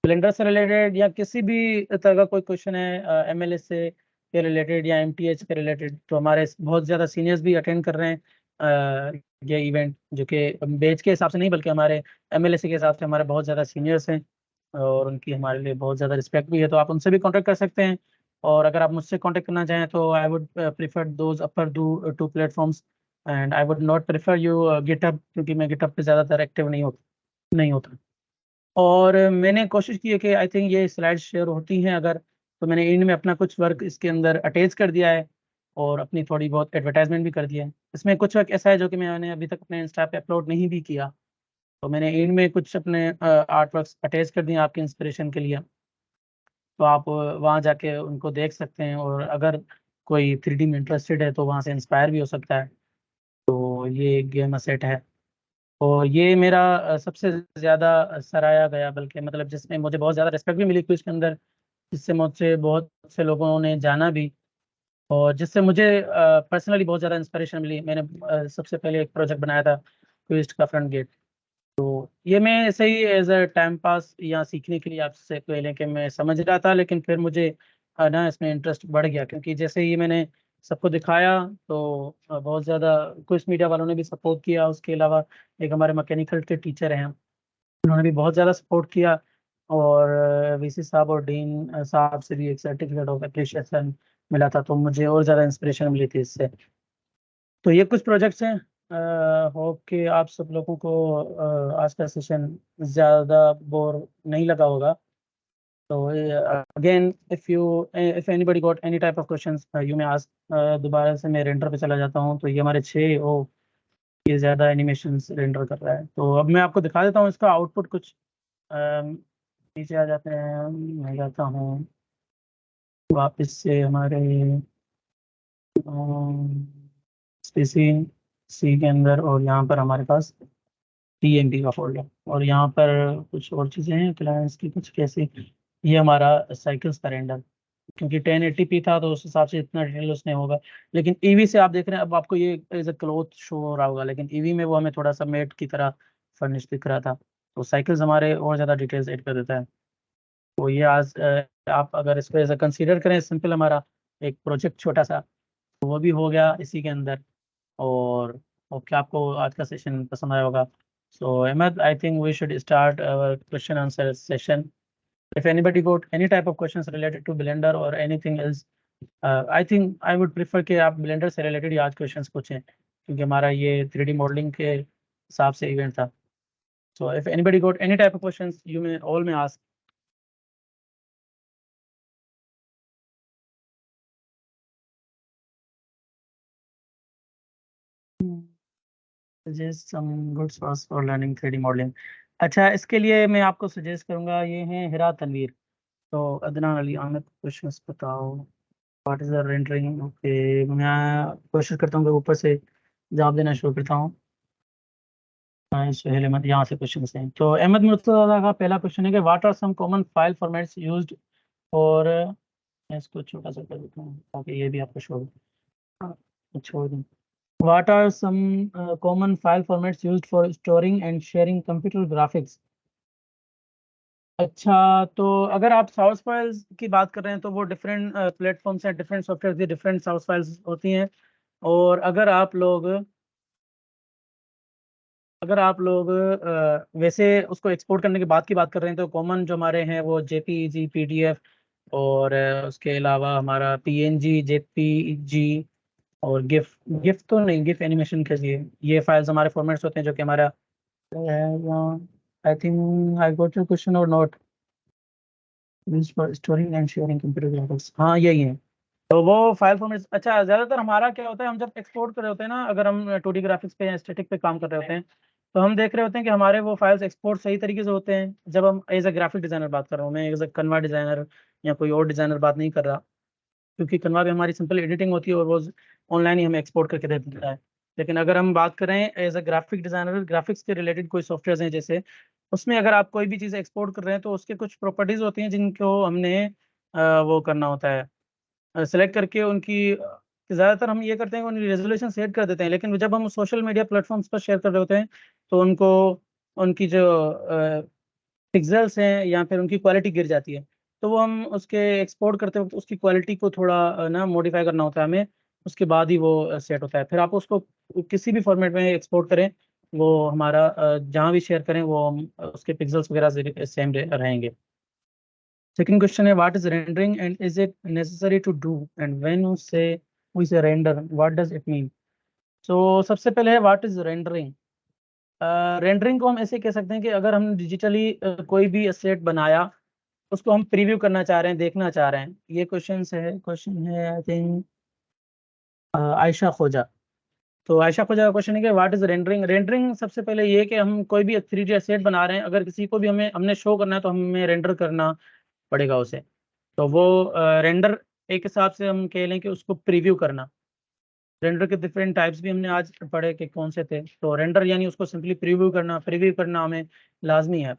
ब्लेंडर से रिलेटेड या किसी भी तरह का कोई क्वेश्चन है MLS से के रिलेटेड या MTH के रिलेटेड। तो हमारे बहुत ज़्यादा सीनियर्स भी अटेंड कर रहे हैं ये इवेंट, जो कि बैच के हिसाब से नहीं बल्कि हमारे MLSC के हिसाब से हमारे बहुत ज़्यादा सीनियर्स हैं और उनकी हमारे लिए बहुत ज़्यादा रिस्पेक्ट भी है। तो आप उनसे भी कांटेक्ट कर सकते हैं। और अगर आप मुझसे कांटेक्ट करना चाहें तो I would prefer those upper two platforms and I would not prefer you GitHub, क्योंकि मैं गिटहब पे ज़्यादातर एक्टिव नहीं होता। और मैंने कोशिश की है कि आई थिंक ये स्लाइड शेयर होती हैं अगर, तो मैंने इनमें अपना कुछ वर्क इसके अंदर अटैच कर दिया है और अपनी थोड़ी बहुत एडवर्टाइजमेंट भी कर दिया है। इसमें कुछ वर्क ऐसा है जो कि मैंने अभी तक अपने इंस्टा पे अपलोड नहीं भी किया, तो मैंने इनमें कुछ अपने आर्ट वर्क्स अटैच कर दिए आपके इंस्पिरेशन के लिए। तो आप वहाँ जाके उनको देख सकते हैं और अगर कोई 3D में इंटरेस्टेड है तो वहाँ से इंस्पायर भी हो सकता है। तो ये गेम असेट है और ये मेरा सबसे ज़्यादा सराहा गया, बल्कि मतलब जिसमें मुझे बहुत ज़्यादा रिस्पेक्ट भी मिली क्विज़ के अंदर, जिससे मुझसे बहुत से लोगों ने जाना भी और जिससे मुझे पर्सनली बहुत ज़्यादा इंस्पिरेशन मिली। मैंने सबसे पहले एक प्रोजेक्ट बनाया था क्विज़ का फ्रंट गेट। तो ये मैं ऐसे ही एज अ टाइम पास या सीखने के लिए आपसे पहले कि मैं समझ रहा था, लेकिन फिर मुझे ना इसमें इंटरेस्ट बढ़ गया, क्योंकि जैसे ही मैंने सबको दिखाया तो बहुत ज़्यादा कुछ मीडिया वालों ने भी सपोर्ट किया। उसके अलावा एक हमारे मैकेनिकल के टीचर हैं, उन्होंने भी बहुत ज़्यादा सपोर्ट किया। और VC साहब और डीन साहब से भी एक सर्टिफिकेट ऑफ अप्रिशिएशन मिला था, तो मुझे और ज़्यादा इंस्पिरेशन मिली थी इससे। तो ये कुछ प्रोजेक्ट्स हैं। होप कि आप सब लोगों को आज का सेशन ज़्यादा बोर नहीं लगा होगा। तो again if anybody got any type of questions you may ask. दोबारा से मैं रेंडर पे चला जाता हूँ, तो ये हमारे 6 ये ज़्यादा एनिमेशंस रेंडर कर रहा है। तो अब मैं आपको दिखा देता हूँ इसका आउटपुट कुछ। नीचे आ जाते हैं, मैं जाता हूँ वापस से हमारे स्पेसी सी के अंदर, और यहाँ पर हमारे पास टीएमपी का फोल्डर, और यहाँ पर कुछ और चीज़ें हैं क्लाइंट्स की कुछ कैसी। ये हमारा साइकिल्स का रेंडर, क्योंकि 1080p था तो उस हिसाब से इतना डिटेल उसने होगा। लेकिन ईवी से आप देख रहे हैं, अब आपको ये एज अ क्लॉथ शो हो रहा होगा, लेकिन ईवी में वो हमें थोड़ा सा मेट की तरह फर्निश दिख रहा था। तो साइकिल्स हमारे और ज़्यादा डिटेल्स ऐड कर देता है। तो ये आज आप अगर इसको एज अ कंसीडर करें, सिंपल हमारा एक प्रोजेक्ट छोटा सा, तो वो भी हो गया इसी के अंदर। और ओके, आपको आज का सेशन पसंद आया होगा। So Ahmed, I think we should start our question answer session. If anybody got any type of questions related to Blender or anything else, I think I would prefer कि आप Blender से related ही आज questions पूछें, क्योंकि हमारा ये 3D modeling के हिसाब से इवेंट था। So if anybody got any type of questions, you may all may ask. Suggest some good source for learning 3D modeling. अच्छा, इसके लिए मैं आपको सजेस्ट करूँगा, ये हैं हिरा तनवीर। तो अदनान अली आमिर, क्वेश्चंस बताओ। What is the rendering? Okay, मैं कोशिश करता हूँ कि ऊपर से जवाब देना शुरू करता हूँ। सुहेल अहमद, यहाँ से क्वेश्चन हैं। तो अहमद मुर्तज़ा का पहला क्वेश्चन है कि what are some common file formats used for, मैं इसको छोटा सा कर देता हूँ ताकि ये भी आपको शो हो। छोड़ दूँ। What are some common file formats used for storing and sharing computer graphics? अच्छा, तो अगर आप सोर्स फाइल्स की बात कर रहे हैं तो वो डिफरेंट प्लेटफॉर्म से, डिफरेंट सॉफ्टवेयर की डिफरेंट सोर्स फाइल्स होती हैं। और अगर आप लोग वैसे उसको एक्सपोर्ट करने के बाद की बात कर रहे हैं, तो कॉमन जो हमारे हैं वो जेपीईजी, पीडीएफ, और उसके अलावा हमारा पीएनजी, जेपीजी, और गिफ। गिफ तो नहीं, गिफ एनिमेशन के लिए ये फाइल्स हमारे फॉर्मेट्स होते हैं, जो कि हमारा I think I got your question और not, for storing and sharing computer graphics. हाँ, यही है। तो वो फाइल फॉर्मेट, अच्छा, ज़्यादातर हमारा क्या होता है, हम जब एक्सपोर्ट कर रहे होते हैं ना, अगर हम 2D ग्राफिक्स पे या स्टैटिक पे काम कर रहे होते हैं, तो हम देख रहे होते हैं कि हमारे वो फाइल्स एक्सपोर्ट सही तरीके से होते हैं। जब हम एज अ ग्राफिक डिज़ाइनर बात कर रहा हूँ, मैं एज अ कन्वा डिज़ाइनर या कोई और डिज़ाइनर बात नहीं कर रहा, क्योंकि कन्वा भी हमारी सिंपल एडिटिंग होती है और वो ऑनलाइन ही हमें एक्सपोर्ट करके दे देता है। लेकिन अगर हम बात करें as a graphic designer, graphics के रिलेटेड कोई सॉफ्टवेयर हैं जैसे, उसमें अगर आप कोई भी चीज़ एक्सपोर्ट कर रहे हैं तो उसके कुछ प्रॉपर्टीज़ होती हैं जिनको हमने वो करना होता है, सेलेक्ट करके उनकी ज़्यादातर हम ये करते हैं कि उनकी रेजोल्यूशन सेट कर देते हैं। लेकिन जब हम सोशल मीडिया प्लेटफॉर्म्स पर शेयर कर रहे होते हैं, तो उनको उनकी जो पिक्सेल्स हैं या फिर उनकी क्वालिटी गिर जाती है। तो वो हम उसके एक्सपोर्ट करते वक्त उसकी क्वालिटी को थोड़ा ना मॉडिफाई करना होता है हमें, उसके बाद ही वो सेट होता है। फिर आप उसको किसी भी फॉर्मेट में एक्सपोर्ट करें, वो हमारा जहाँ भी शेयर करें वो उसके पिक्सेल्स वगैरह सेम रहेंगे। Second question है, what is rendering and is it necessary to do? And when we say render, what does it mean? So सबसे पहले है what is rendering? रेंडरिंग को हम ऐसे कह सकते हैं कि अगर हम डिजिटली कोई भी एसेट बनाया, उसको हम प्रीव्यू करना चाह रहे हैं, देखना चाह रहे हैं। ये क्वेश्चन है आई थिंक आयशा खोजा। तो आयशा खोजा का क्वेश्चन है कि व्हाट इज रेंडरिंग। रेंडरिंग सबसे पहले ये कि हम कोई भी 3D एसेट बना रहे हैं, अगर किसी को भी हमने शो करना है तो हमें रेंडर करना पड़ेगा उसे। तो वो रेंडर एक हिसाब से हम कह लें कि उसको प्रीव्यू करना। रेंडर के डिफरेंट टाइप्स भी हमने आज पढ़े कि कौन से थे। तो रेंडर यानी उसको सिंपली प्रीव्यू करना हमें लाजमी है।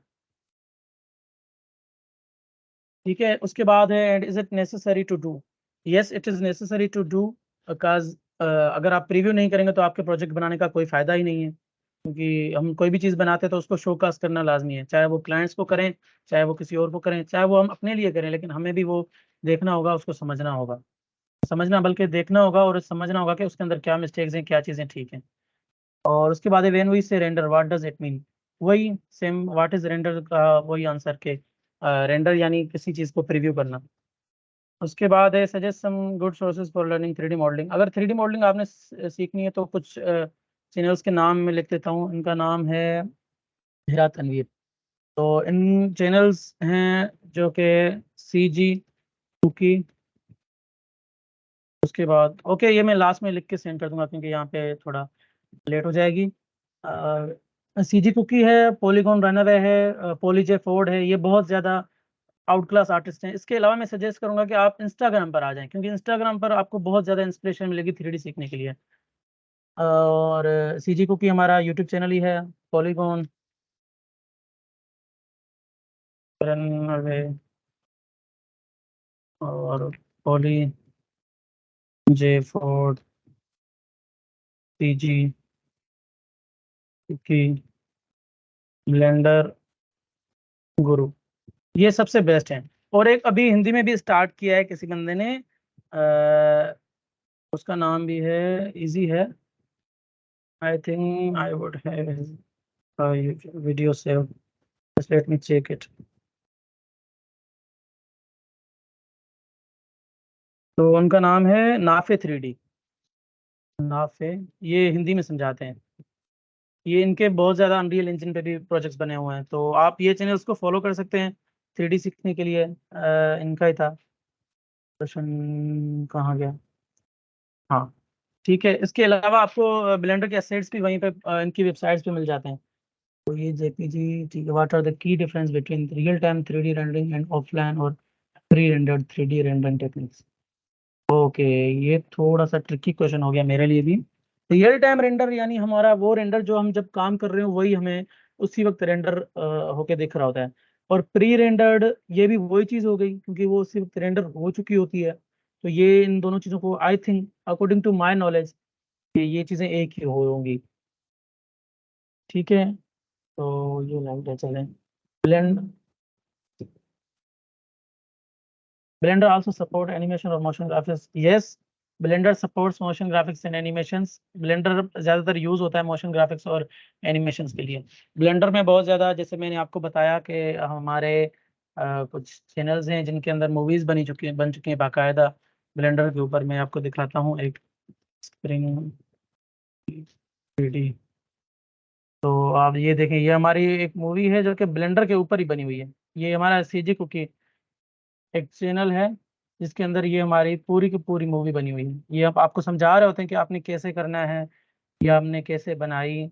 ठीक है, उसके बाद है and is it necessary to do? Yes, it is necessary to do, because अगर आप प्रीव्यू नहीं करेंगे तो आपके प्रोजेक्ट बनाने का कोई फ़ायदा ही नहीं है। क्योंकि हम कोई भी चीज़ बनाते हैं तो उसको शोकास्ट करना लाजमी है, चाहे वो क्लाइंट्स को करें, चाहे वो किसी और को करें, चाहे वो हम अपने लिए करें, लेकिन हमें भी वो देखना होगा, उसको समझना होगा। समझना बल्कि देखना होगा, और समझना होगा कि उसके अंदर क्या मिस्टेक्स हैं, क्या चीज़ें ठीक हैं। और उसके बाद व्हेन वी से render, what does it mean? वही सेम, व्हाट इज रेंडर का वही आंसर के रेंडर यानी किसी चीज़ को प्रीव्यू करना। उसके बाद है suggest some good sources for learning 3D modelling. अगर 3D मॉडलिंग आपने सीखनी है तो कुछ चैनल्स के नाम मैं लिख देता हूँ। इनका नाम है हिरा तनवीर। तो इन चैनल्स हैं जो कि सी जी की, उसके बाद ओके, ये मैं लास्ट में लिख के सेंड कर दूंगा क्योंकि यहाँ पे थोड़ा लेट हो जाएगी। सीजी कुकी है, पॉलीगॉन रनअवे है, पॉलीजे फोर्ड है। ये बहुत ज़्यादा आउट क्लास आर्टिस्ट हैं। इसके अलावा मैं सजेस्ट करूंगा कि आप इंस्टाग्राम पर आ जाएं, क्योंकि इंस्टाग्राम पर आपको बहुत ज़्यादा इंस्पिरेशन मिलेगी 3D सीखने के लिए। और सीजी कुकी हमारा यूट्यूब चैनल ही है, पॉलीगॉन, रनवे और पॉली जे फोर्ड सीजी कुकी ब्लेंडर गुरु, ये सबसे बेस्ट हैं। और एक अभी हिंदी में भी स्टार्ट किया है किसी बंदे ने, उसका नाम भी है, इजी है, I think I would have video save, just let me check it. तो उनका नाम है नाफे 3D, नाफे, ये हिंदी में समझाते हैं। ये इनके बहुत ज़्यादा अनरियल इंजन पे भी प्रोजेक्ट्स बने हुए हैं, तो आप ये चैनल्स को फॉलो कर सकते हैं 3D सीखने के लिए। इनका ही था प्रश्न, कहाँ गया, हाँ ठीक है। इसके अलावा आपको ब्लेंडर के एसेट्स भी वहीं पे इनकी वेबसाइट्स पे मिल जाते हैं। तो ये जेपीजी, ठीक है, what are the key difference between real time 3D rendering and offline और pre rendered 3D rendering techniques. Okay, ये थोड़ा सा ट्रिकी क्वेश्चन हो गया मेरे लिए भी। रियल टाइम रेंडर यानी हमारा वो रेंडर जो हम जब काम कर रहे हो वही हमें उसी वक्त रेंडर होके दिख रहा होता है। और प्री रेंडर्ड ये भी वही चीज़ हो गई, क्योंकि वो उसी वक्त रेंडर हो चुकी होती है। तो ये इन दोनों चीज़ों को I think according to my knowledge कि ये चीज़ें एक ही होंगी। ठीक है, तो ये लाइट चलें। Blend Blender also support animation और motion graphics. Yes, Blender supports motion graphics and animations. Blender ज़्यादातर यूज़ होता है motion graphics और animations के लिए। Blender में बहुत ज़्यादा, जैसे मैंने आपको बताया कि हमारे कुछ चैनल्स हैं जिनके अंदर मूवीज़ बन चुकी हैं बाकायदा Blender के ऊपर। मैं आपको दिखाता हूँ एक स्प्रिंग 3D। तो आप ये देखें, ये हमारी एक मूवी है जो कि ब्लेंडर के ऊपर ही बनी हुई है। ये हमारा सीजी कुकी एक चैनल है जिसके अंदर ये हमारी पूरी की पूरी मूवी बनी हुई है। ये आप आपको समझा रहे होते हैं कि आपने कैसे करना है या हमने कैसे बनाई।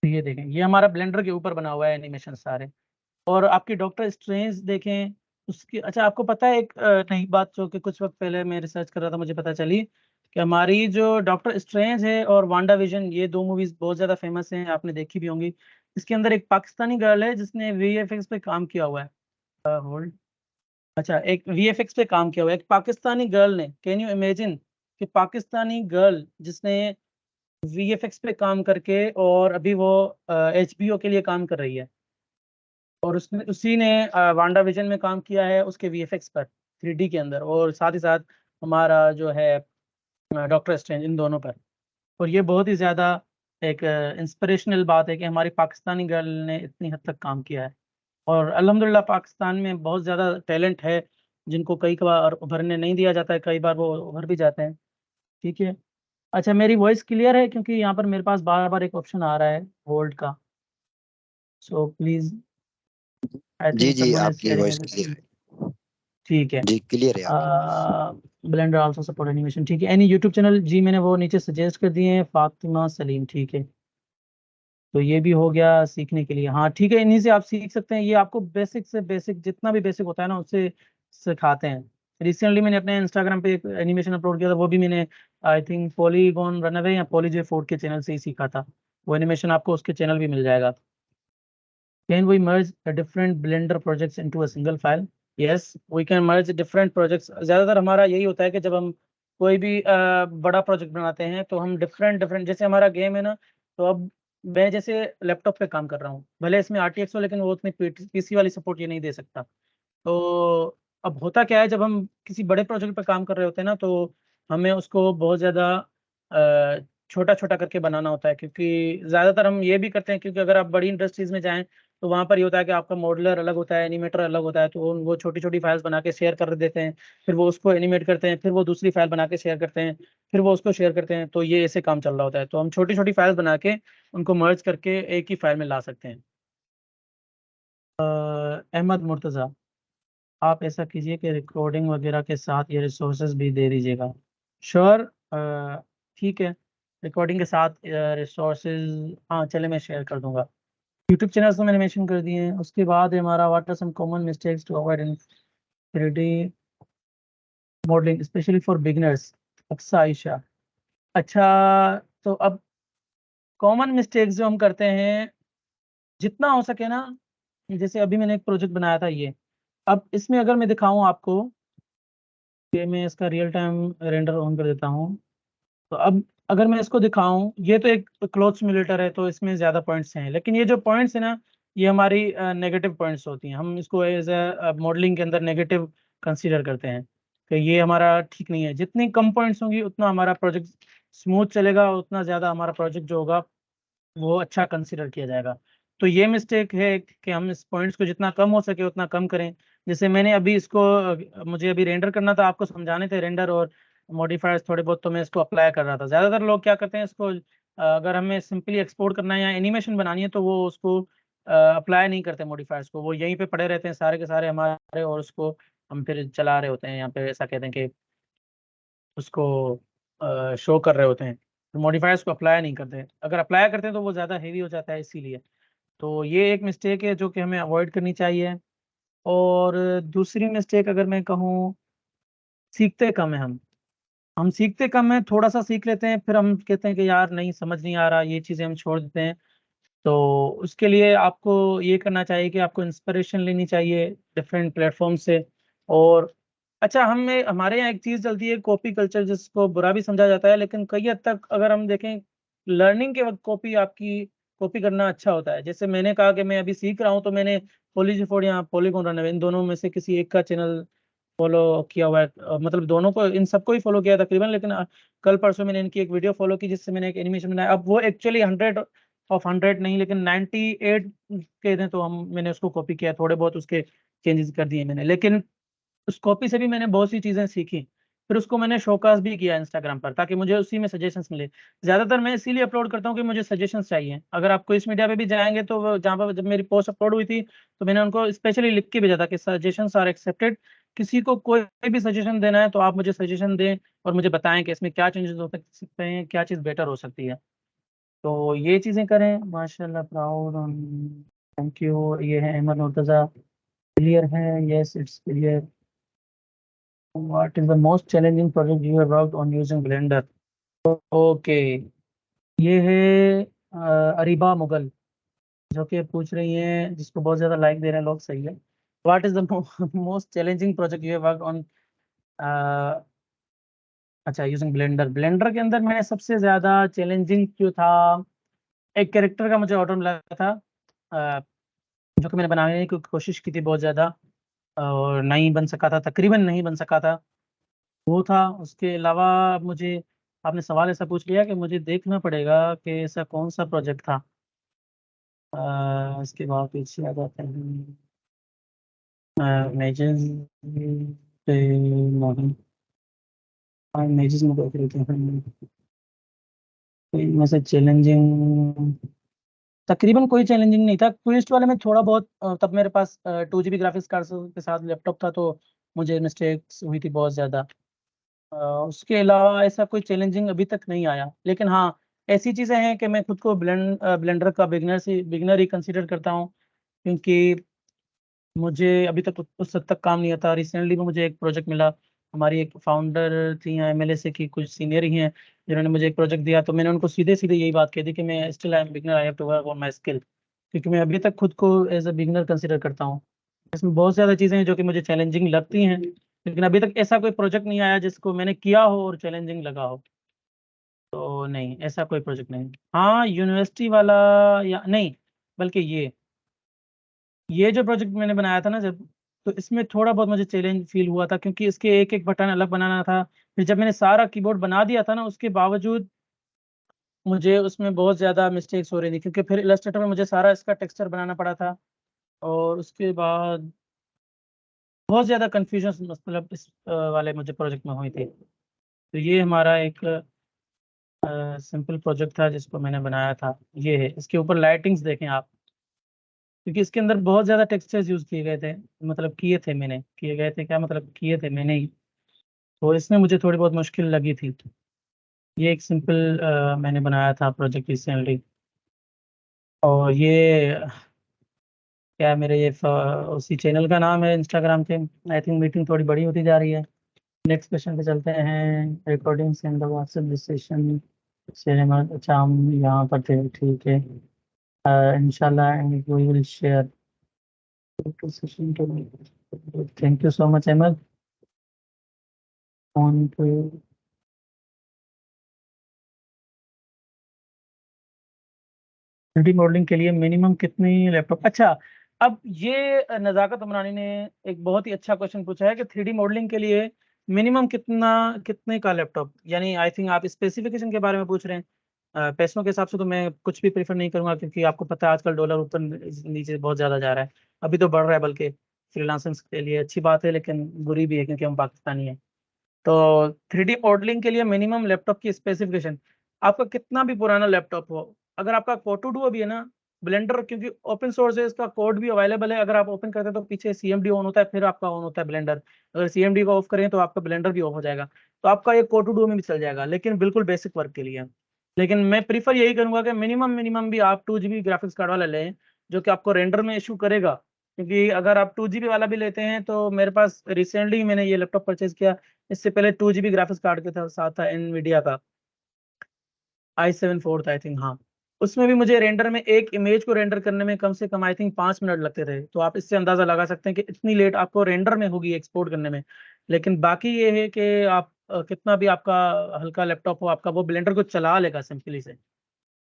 तो ये देखें, ये हमारा ब्लेंडर के ऊपर बना हुआ है एनिमेशन सारे। और आपकी डॉक्टर स्ट्रेंज देखें, उसकी, अच्छा आपको पता है एक नई बात जो कि कुछ वक्त पहले मैं रिसर्च कर रहा था मुझे पता चली कि हमारी जो डॉक्टर स्ट्रेंज है और वांडा विजन, ये दो मूवीज बहुत ज़्यादा फेमस हैं, आपने देखी भी होंगी। इसके अंदर एक पाकिस्तानी गर्ल है जिसने वीएफएक्स पे काम किया हुआ है। होल्ड, अच्छा, एक वीएफएक्स पे काम किया हुआ है एक पाकिस्तानी गर्ल ने। कैन यू इमेजिन कि पाकिस्तानी गर्ल जिसने वीएफएक्स पे काम करके और अभी वो एचबीओ के लिए काम कर रही है, और उसने उसी ने वांडा विजन में काम किया है उसके वीएफएक्स पर 3D के अंदर, और साथ ही साथ हमारा जो है डॉक्टर स्ट्रेंज, इन दोनों पर। और ये बहुत ही ज़्यादा एक इंस्पिरेशनल बात है कि हमारी पाकिस्तानी गर्ल ने इतनी हद तक काम किया है। और अल्हम्दुलिल्लाह पाकिस्तान में बहुत ज़्यादा टैलेंट है जिनको कई बार उभरने नहीं दिया जाता है, कई बार वो उभर भी जाते हैं। ठीक है, अच्छा मेरी वॉइस क्लियर है, क्योंकि यहाँ पर मेरे पास बार बार एक ऑप्शन आ रहा है होल्ड का। सो प्लीज़, आई जी थिंक जी, समवन इज आपकी शेयरिंग। वॉइस क्लियर है। ठीक है, जी क्लियर है आपकी। ब्लेंडर आल्सो सपोर्ट एनिमेशन, ठीक है। एनी यूट्यूब चैनल, जी मैंने वो नीचे सजेस्ट कर दिए हैं, फातिमा सलीम, ठीक है। तो ये भी हो गया सीखने के लिए, हाँ ठीक है, इन्हीं से आप सीख सकते हैं। ये आपको बेसिक से बेसिक जितना भी बेसिक होता है ना उससे सिखाते हैं। रिसेंटली मैंने अपने इंस्टाग्राम पे एक एनिमेशन अपलोड किया था, वो भी मैंने आई थिंक पॉलीगॉन रनअवे या पॉलीजे फोर्ट के चैनल से ही सीखा था। वो एनिमेशन आपको उसके चैनल भी मिल जाएगा। Can we merge different Blender projects into a single file? Yes, we can merge different projects. ज़्यादातर हमारा यही होता है कि जब हम कोई भी बड़ा प्रोजेक्ट बनाते हैं तो हम डिफरेंट डिफरेंट, जैसे हमारा गेम है ना, तो अब मैं जैसे लैपटॉप पे काम कर रहा हूँ, भले इसमें आरटीएक्स हो, लेकिन वो उतनी पीसी वाली सपोर्ट ये नहीं दे सकता। तो अब होता क्या है, जब हम किसी बड़े प्रोजेक्ट पे काम कर रहे होते हैं ना, तो हमें उसको बहुत ज़्यादा छोटा छोटा करके बनाना होता है, क्योंकि ज़्यादातर हम ये भी करते हैं, क्योंकि अगर आप बड़ी इंडस्ट्रीज़ में जाएँ तो वहाँ पर ये होता है कि आपका मॉडलर अलग होता है, एनिमेटर अलग होता है, तो वो छोटी छोटी फाइल्स बना के शेयर कर देते हैं, फिर वो उसको एनिमेट करते हैं, फिर वो दूसरी फाइल बना के शेयर करते हैं, फिर वो उसको शेयर करते हैं। तो ये ऐसे काम चल रहा होता है, तो हम छोटी छोटी फाइल्स बना के उनको मर्ज करके एक ही फाइल में ला सकते हैं। अहमद मुर्तज़ा, आप ऐसा कीजिए कि रिकॉर्डिंग वगैरह के साथ ये रिसोर्सेज भी दे दीजिएगा। श्योर, ठीक है। रिकॉर्डिंग के साथ रिसोर्सेज, हाँ चले मैं शेयर कर दूंगा। यूट्यूब चैनल्स तो मैंने मेंशन कर दिए हैं। उसके बाद है हमारा what are some common mistakes to avoid in 3D modelling specially for beginners. Aksa Ayesha. अच्छा, तो अब कॉमन मिस्टेक्स जो हम करते हैं, जितना हो सके ना, जैसे अभी मैंने एक प्रोजेक्ट बनाया था ये, अब इसमें अगर मैं दिखाऊं आपको कि मैं इसका रियल टाइम रेंडर ऑन कर देता हूं, तो अब अगर मैं इसको दिखाऊं, ये तो एक क्लोथ सिमुलेटर है तो इसमें ज़्यादा पॉइंट्स हैं, लेकिन ये जो पॉइंट्स है ना, ये हमारी नेगेटिव पॉइंट्स होती हैं। हम इसको एज ए मॉडलिंग के अंदर नेगेटिव कंसीडर करते हैं कि ये हमारा ठीक नहीं है। जितनी कम पॉइंट्स होंगी उतना हमारा प्रोजेक्ट स्मूथ चलेगा, उतना ज़्यादा हमारा प्रोजेक्ट जो होगा वो अच्छा कंसीडर किया जाएगा। तो ये मिस्टेक है कि हम इस पॉइंट्स को जितना कम हो सके उतना कम करें। जैसे मैंने अभी इसको मुझे अभी रेंडर करना था, आपको समझाने थे रेंडर और मॉडिफायर्स थोड़े बहुत, तो मैं इसको अप्लाई कर रहा था। ज़्यादातर लोग क्या करते हैं इसको, अगर हमें सिंपली एक्सपोर्ट करना है या एनिमेशन बनानी है तो वो उसको अप्लाई नहीं करते मॉडिफायर्स को, वो यहीं पे पड़े रहते हैं सारे के सारे हमारे, और उसको हम फिर चला रहे होते हैं यहाँ पे, ऐसा कहते हैं कि उसको शो कर रहे होते हैं। तो मॉडिफायर्स को अप्लाई नहीं करते, अगर अप्लाई करते हैं तो वो ज़्यादा हेवी हो जाता है, इसीलिए। तो ये एक मिस्टेक है जो कि हमें अवॉइड करनी चाहिए। और दूसरी मिस्टेक अगर मैं कहूँ, सीखते कम है हम सीखते कम है, थोड़ा सा सीख लेते हैं फिर हम कहते हैं कि यार नहीं समझ नहीं आ रहा, ये चीज़ें हम छोड़ देते हैं। तो उसके लिए आपको ये करना चाहिए कि आपको इंस्पिरेशन लेनी चाहिए डिफरेंट प्लेटफॉर्म से। और अच्छा, हमें हमारे यहाँ एक चीज़ चलती है कॉपी कल्चर, जिसको बुरा भी समझा जाता है, लेकिन कई हद तक अगर हम देखें, लर्निंग के वक्त कॉपी करना अच्छा होता है। जैसे मैंने कहा कि मैं अभी सीख रहा हूँ, तो मैंने पॉलीजी4 या पॉलीगॉन रनर, इन दोनों में से किसी एक का चैनल फॉलो किया हुआ है। मतलब दोनों को, इन सबको ही फॉलो किया है तकरीबन, लेकिन कल परसों मैंने इनकी एक वीडियो फॉलो की जिससे मैंने एक एनिमेशन बनाया। अब वो एक्चुअली 100 नहीं, लेकिन 98 के दें तो हम मैंने उसको कॉपी किया, थोड़े बहुत उसके चेंजेस कर दिए मैंने, लेकिन उस कॉपी से भी मैंने बहुत सी चीज़ें सीखी। फिर उसको मैंने शोकास भी किया इंस्टाग्राम पर, ताकि मुझे उसी में सजेशंस मिले। ज़्यादातर मैं इसीलिए अपलोड करता हूँ कि मुझे सजेशंस चाहिए। अगर आपको इस मीडिया पे भी जाएंगे तो वो जहाँ पर जब मेरी पोस्ट अपलोड हुई थी, तो मैंने उनको स्पेशली लिख के भेजा था कि सजेशंस आर एक्सेप्टेड। किसी को कोई भी सजेशन देना है तो आप मुझे सजेशन दें और मुझे बताएं कि इसमें क्या चेंजेस हो सकते हैं, क्या चीज़ बेटर हो सकती है। तो ये चीज़ें करें। माशाल्लाह, प्राउड, थैंक यू। ये है अहमद मुर्तज़ा। क्लियर है? Yes, it's clear. What is the most challenging project you have worked on using Blender? Okay, ये है अरीबा मुगल, जो कि पूछ रही हैं, जिसको बहुत ज़्यादा लाइक दे रहे हैं लोग, सही है। What is the most challenging project you have worked on? अच्छा, यूजिंग ब्लेंडर। ब्लेंडर के अंदर मैंने सबसे ज़्यादा चैलेंजिंग जो था, एक कैरेक्टर का मुझे ऑर्डर मिला था, अ, जो कि मैंने बनाने की कोशिश की थी बहुत ज़्यादा, और नहीं बन सका था, तकरीबन नहीं बन सका था। वो था। उसके अलावा मुझे, आपने सवाल ऐसा पूछ लिया कि मुझे देखना पड़ेगा कि ऐसा कौन सा प्रोजेक्ट था। इसके बाद पीछे आ जाते हैं। इमेजेस पे नहीं, इमेजेस में देख लेते हैं। कोई इनमें से चैलेंजिंग, तकरीबन कोई चैलेंजिंग नहीं था। क्विस्ट वाले में थोड़ा बहुत, तब मेरे पास 2 GB ग्राफिक्स कार्ड के साथ लैपटॉप था, तो मुझे मिस्टेक्स हुई थी बहुत ज़्यादा। उसके अलावा ऐसा कोई चैलेंजिंग अभी तक नहीं आया, लेकिन हाँ, ऐसी चीज़ें हैं कि मैं खुद को ब्लेंडर का बिगनर ही कंसीडर करता हूँ, क्योंकि मुझे अभी तक उस हद तक काम नहीं आता। रिसेंटली में मुझे एक प्रोजेक्ट मिला, हमारी एक फाउंडर थी यहाँ MLA की, कुछ सीनियर ही हैं, जिन्होंने मुझे एक प्रोजेक्ट दिया, तो मैंने उनको सीधे सीधे यही बात कही थी कि मैं still I am beginner, I have to work on my skill, क्योंकि मैं अभी तक खुद को एज अ बिगनर कंसीडर करता हूँ। इसमें बहुत ज़्यादा चीज़ें हैं जो कि मुझे चैलेंजिंग लगती हैं, लेकिन अभी तक ऐसा कोई प्रोजेक्ट नहीं आया जिसको मैंने किया हो और चैलेंजिंग लगा हो। तो नहीं, ऐसा कोई प्रोजेक्ट नहीं। हाँ, यूनिवर्सिटी वाला, या नहीं, बल्कि ये जो प्रोजेक्ट मैंने बनाया था ना जब, तो इसमें थोड़ा बहुत मुझे चैलेंज फील हुआ था, क्योंकि इसके एक एक बटन अलग बनाना था। फिर जब मैंने सारा कीबोर्ड बना दिया था ना, उसके बावजूद मुझे उसमें बहुत ज़्यादा मिस्टेक्स हो रही थी, क्योंकि फिर इलस्ट्रेटर में मुझे सारा इसका टेक्सचर बनाना पड़ा था। और उसके बाद बहुत ज़्यादा कन्फ्यूजन मतलब इस वाले मुझे प्रोजेक्ट में हुई थी। तो ये हमारा एक सिंपल प्रोजेक्ट था जिसको मैंने बनाया था। ये है, इसके ऊपर लाइटिंग्स देखें आप, क्योंकि इसके अंदर बहुत ज़्यादा टेक्सचर्स यूज़ किए गए थे, मतलब किए गए थे क्या, मतलब किए थे मैंने ही। तो इसमें मुझे थोड़ी बहुत मुश्किल लगी थी। ये एक सिंपल मैंने बनाया था प्रोजेक्ट रिसेंटली, और ये क्या है, मेरे ये उसी चैनल का नाम है इंस्टाग्राम के। आई थिंक मीटिंग थोड़ी बड़ी होती जा रही है। नेक्स्ट क्वेश्चन पे चलते हैं। Recordings in the WhatsApp session share. अच्छा, हम यहाँ पर थे, ठीक है। इंशाल्लाह and we will share session too. Thank you so much Ahmad. On to 3D modelling के लिए मिनिमम कितनी लैपटॉप? अच्छा, अब ये नज़ाकत उमरानी ने एक बहुत ही अच्छा क्वेश्चन पूछा है कि 3D मॉडलिंग के लिए मिनिमम कितने का लैपटॉप, यानी आई थिंक आप स्पेसिफिकेशन के बारे में पूछ रहे हैं। पैसों के हिसाब से तो मैं कुछ भी प्रेफर नहीं करूंगा, क्योंकि आपको पता है आजकल डॉलर ऊपर नीचे बहुत ज़्यादा जा रहा है। अभी तो बढ़ रहा है, बल्कि फ्रीलांसर्स के लिए अच्छी बात है, लेकिन बुरी भी है क्योंकि हम पाकिस्तानी हैं। तो 3D मॉडलिंग के लिए मिनिमम लैपटॉप की स्पेसिफिकेशन, आपका कितना भी पुराना लैपटॉप हो, अगर आपका फोटो डुओ भी है ना, ब्लेंडर क्योंकि ओपन सोर्स है, इसका कोड भी अवेलेबल है। अगर आप ओपन करते हैं तो पीछे सीएमडी ऑन होता है, फिर आपका ऑन होता है ब्लेंडर। अगर सीएमडी को ऑफ करें तो आपका ब्लेंडर भी ऑफ हो जाएगा, तो आपका ये कोटो डुओ में भी चल जाएगा, लेकिन बिल्कुल बेसिक वर्क के लिए। लेकिन मैं प्रीफर यही करूंगा कि मिनिमम भी आप 2 GB ग्राफिक्स कार्ड वाला लें, जो कि आपको रेंडर में इशू करेगा। क्योंकि अगर आप 2 GB वाला भी लेते हैं, तो मेरे पास रिसेंटली मैंने ये लैपटॉप परचेज किया, इससे पहले 2 GB ग्राफिक्स कार्ड के साथ था एनवीडिया का i7 फोर्थ आई थिंक, हाँ। उसमें भी मुझे रेंडर में एक इमेज को रेंडर करने में कम से कम आई थिंक 5 मिनट लगते थे। तो आप इससे अंदाजा लगा सकते हैं कि इतनी लेट आपको रेंडर में होगी एक्सपोर्ट करने में। लेकिन बाकी ये है कि आप कितना भी आपका हल्का लैपटॉप हो, आपका वो ब्लेंडर को चला लेगा सिंपली से,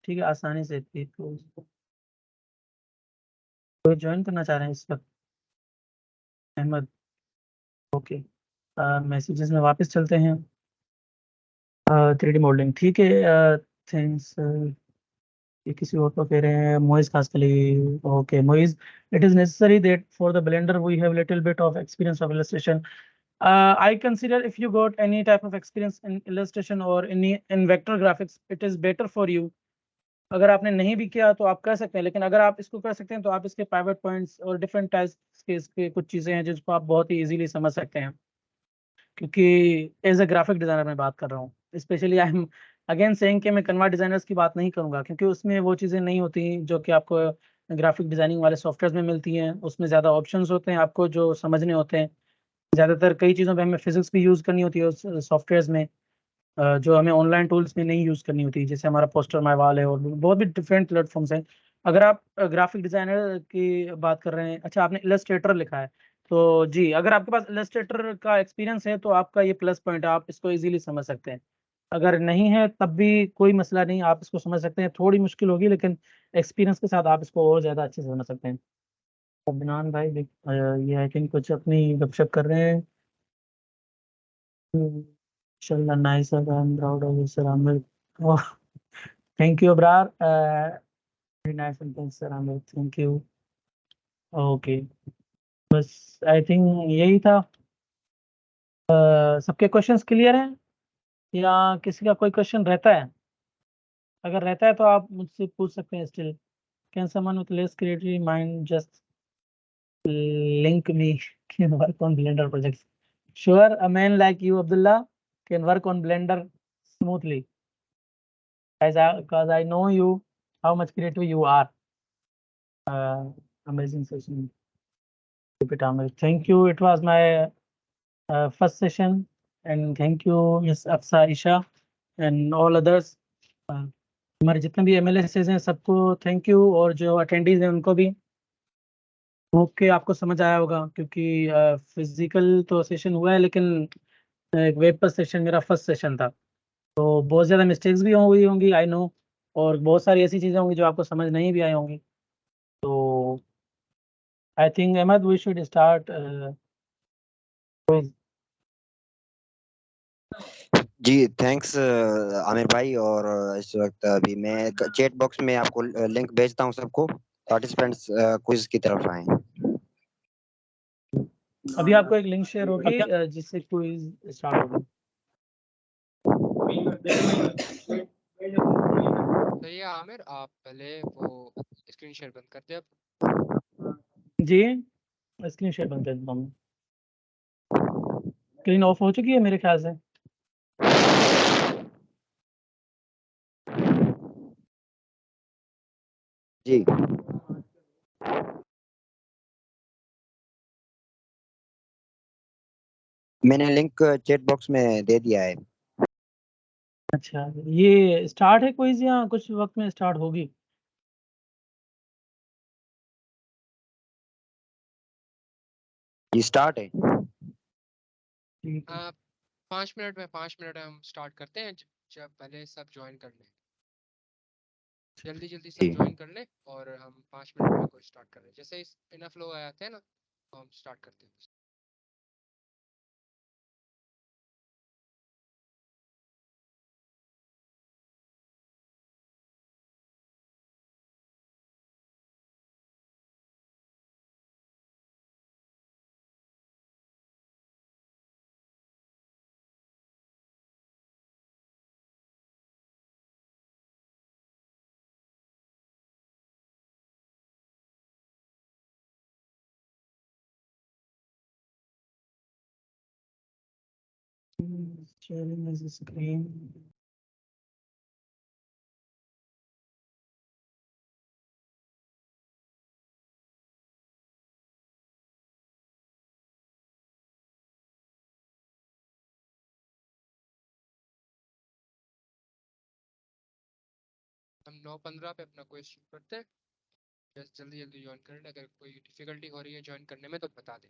ठीक है, आसानी से। तो कोई ज्वाइन करना चाह रहे हैं इस वक्त? अहमद, ओके। मैसेजेस में वापस चलते हैं। 3D मॉडलिंग, ठीक है। थैंक्स। ये किसी और को कह रहे हैं, मोइज खासकली। Okay Moiz, it is necessary that for the Blender we have little bit of experience of illustration. I consider if you got any type of experience in illustration or in vector graphics, it is better for you. अगर आपने नहीं भी किया तो आप कर सकते हैं, लेकिन अगर आप इसको कर सकते हैं तो आप इसके पाइवट पॉइंट्स और डिफरेंट टाइप्स के इसके कुछ चीज़ें हैं जिसको आप बहुत ही इजीली समझ सकते हैं। क्योंकि एज अ ग्राफिक डिजाइनर मैं बात कर रहा हूँ, specially I am again saying कि मैं कन्वा डिजाइनर्स की बात नहीं करूंगा, क्योंकि उसमें वो चीज़ें नहीं होती जो कि आपको ग्राफिक डिजाइनिंग वाले सॉफ्टवेयर में मिलती हैं। उसमें ज़्यादा ऑप्शंस होते हैं आपको जो समझने होते हैं। ज़्यादातर कई चीज़ों पे हमें फिजिक्स भी यूज़ करनी होती है उस सॉफ्टवेयर्स में, जो हमें ऑनलाइन टूल्स में नहीं यूज़ करनी होती, जैसे हमारा पोस्टर माई वाल है और बहुत भी डिफरेंट प्लेटफॉर्म्स हैं। अगर आप ग्राफिक डिज़ाइनर की बात कर रहे हैं, अच्छा आपने इलस्ट्रेटर लिखा है, तो जी अगर आपके पास इलस्ट्रेटर का एक्सपीरियंस है तो आपका ये प्लस पॉइंट है, आप इसको इजीली समझ सकते हैं। अगर नहीं है तब भी कोई मसला नहीं, आप इसको समझ सकते हैं। थोड़ी मुश्किल होगी, लेकिन एक्सपीरियंस के साथ आप इसको और ज़्यादा अच्छे से समझ सकते हैं। अदनान भाई ये आई थिंक कुछ अपनी गपशप कर रहे हैं। इंशाल्लाह nice, I am proud of you sir Aamir. Thank you Abrar, very nice sentence sir Aamir, thank you. Okay, बस आई थिंक यही था। सबके क्वेश्चंस क्लियर हैं या किसी का कोई क्वेश्चन रहता है? अगर रहता है तो आप मुझसे पूछ सकते हैं still. Can someone with less creative mind just link me can work on blender projects? Sure, a man like you Abdullah can work on blender smoothly, because I know you, how much creative you are. Amazing session. Keep it, Amir. Thank you. It was my first session, and thank you, Miss Afsa Isha, and all others. हमारे जितने भी MLSs हैं सबको thank you, और जो attendees हैं उनको भी। होप के आपको समझ आया होगा, क्योंकि फिजिकल तो सेशन हुआ है, लेकिन वेब पर सेशन मेरा फर्स्ट सेशन था, तो बहुत ज़्यादा मिस्टेक्स भी हुई होंगी, आई नो। और बहुत सारी ऐसी चीज़ें होंगी जो आपको समझ नहीं भी आई होंगी। तो I think Ahmad we should start. जी थैंक्स आमिर भाई। और इस वक्त अभी मैं चैट बॉक्स में आपको लिंक भेजता हूँ सबको, पार्टिसिपेंट्स क्विज की तरफ आए। अभी आपको एक लिंक शेयर होगी जिससे क्विज स्टार्ट होगी। तो ये आमिर, आप पहले वो स्क्रीन शेयर बंद कर दे अब। जी स्क्रीन शेयर बंद कर देता हूँ। स्क्रीन ऑफ हो चुकी है मेरे ख्याल से। जी, मैंने लिंक चैट बॉक्स में दे दिया है। अच्छा, ये स्टार्ट है क्विज़ या कुछ वक़्त में स्टार्ट होगी? ये स्टार्ट है। ठीक है। 5 मिनट में हम स्टार्ट करते हैं, जब पहले सब ज्वाइन कर लें। जल्दी जल्दी सब जी, ज्वाइन कर लें और हम 5 मिनट में कोई स्टार्ट कर रहे हैं। जैसे इनफ लोग आते हैं ना, तो हम स्टार्ट करते हैं। Sharing this screen. हम 9:15 पे अपना क्वेश्चन शुरू करते हैं। बस जल्दी जल्दी ज्वाइन कर लें। अगर कोई डिफिकल्टी हो रही है ज्वाइन करने में तो बता दें।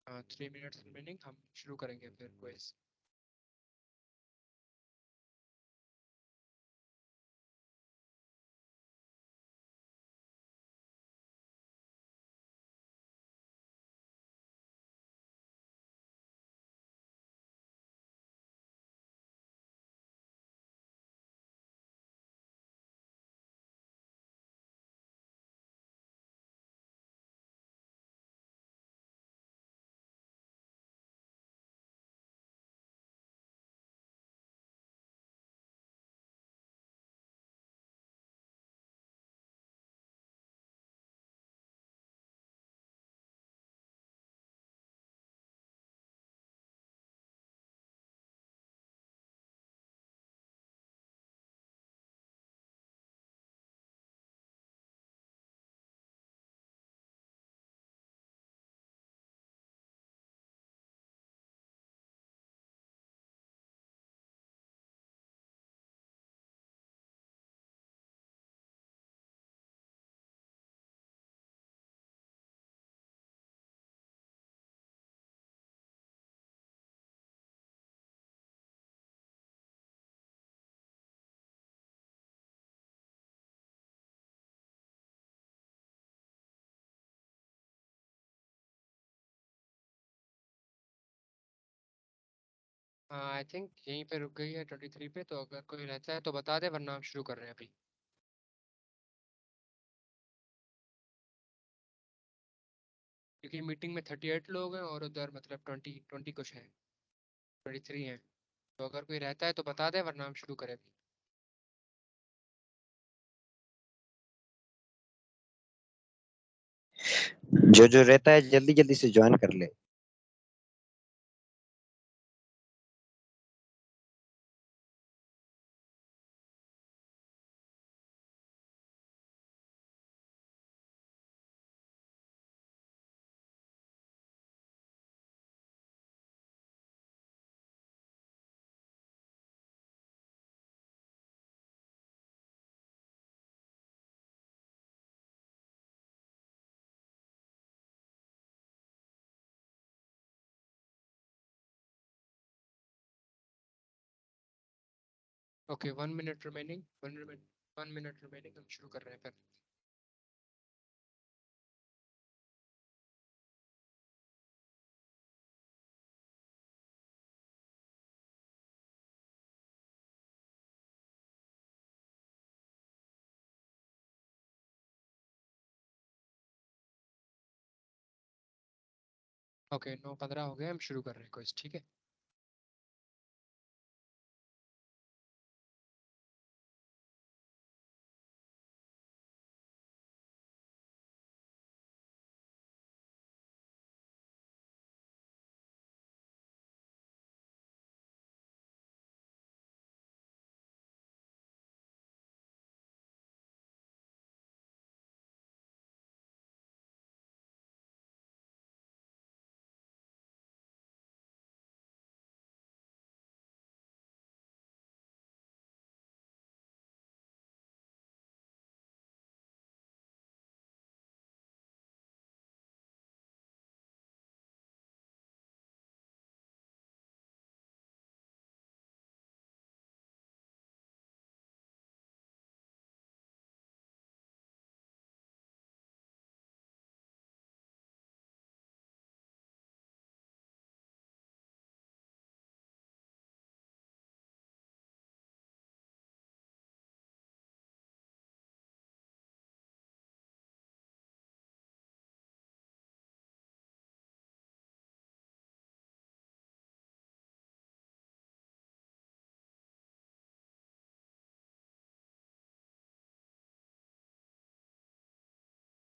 हाँ, 3 मिनट्स रिमेनिंग, हम शुरू करेंगे फिर क्वेश्चन। आई थिंक यहीं पे रुक गई है 23 पे। तो अगर कोई रहता है तो बता दे, वरना हम शुरू कर रहे हैं अभी। क्योंकि मीटिंग में 38 लोग हैं और उधर मतलब 20 कुछ हैं, 23 हैं। तो अगर कोई रहता है तो बता दे, वरना हम शुरू करें अभी। जो जो रहता है जल्दी जल्दी से ज्वाइन कर ले। Okay, 1 minute remaining, 1 minute remaining, हम शुरू कर रहे हैं फिर। ओके 9:15 हो गए, हम शुरू कर रहे हैं क्विज, ठीक है।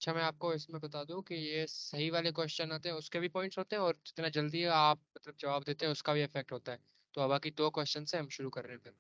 अच्छा, मैं आपको इसमें बता दूं कि ये सही वाले क्वेश्चन होते हैं उसके भी पॉइंट्स होते हैं, और जितना जल्दी आप मतलब जवाब देते हैं उसका भी इफेक्ट होता है। तो अब बाकी 2 क्वेश्चन से हम शुरू कर रहे हैं फिर।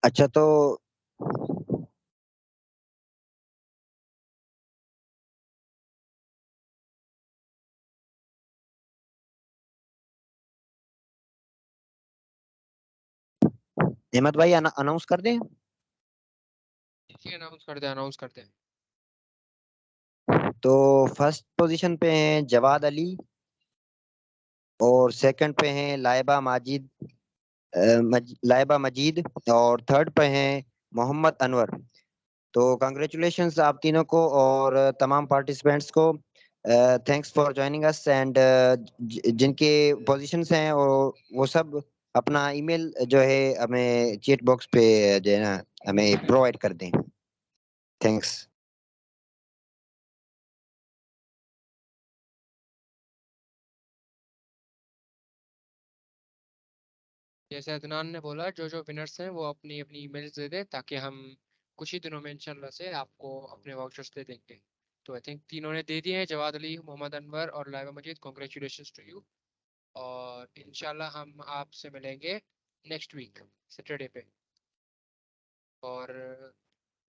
अच्छा तो अहमद भाई अनाउंस कर दें। जी अनाउंस कर दें, अनाउंस कर दें। तो फर्स्ट पोजीशन पे हैं जवाद अली, और सेकंड पे हैं लाइबा माजिद, लाइबा मजीद, और थर्ड पे हैं मोहम्मद अनवर। तो कंग्रेचुलेशंस आप तीनों को और तमाम पार्टिसिपेंट्स को। Thanks for joining us, and जिनके पोजीशंस हैं वो सब अपना ईमेल जो है हमें चैट बॉक्स पे जो है ना हमें प्रोवाइड कर दें। थैंक्स। जैसे अदनान ने बोला, जो जो विनर्स हैं वो अपनी अपनी ईमेल्स दे दें, ताकि हम कुछ ही दिनों में इंशाल्लाह से आपको अपने वाउचर्स दे देंगे। तो आई थिंक तीनों ने दे दिए हैं, जवाद अली, मोहम्मद अनवर और Laiba Majid. Congratulations to you. और इंशाल्लाह हम आपसे मिलेंगे नेक्स्ट वीक सैटरडे पे। और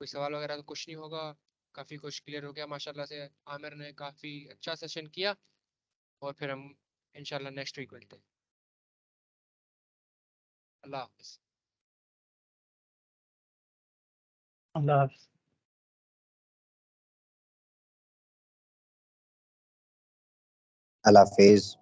कोई सवाल वगैरह तो कुछ नहीं होगा, काफ़ी कुछ क्लियर हो गया माशाल्लाह से। आमिर ने काफ़ी अच्छा सेशन किया, और फिर हम इंशाल्लाह नेक्स्ट वीक मिलते हैं। अल्लाह हाफिज़। अल्लाह हाफ़िज़। अल्लाह हाफिज।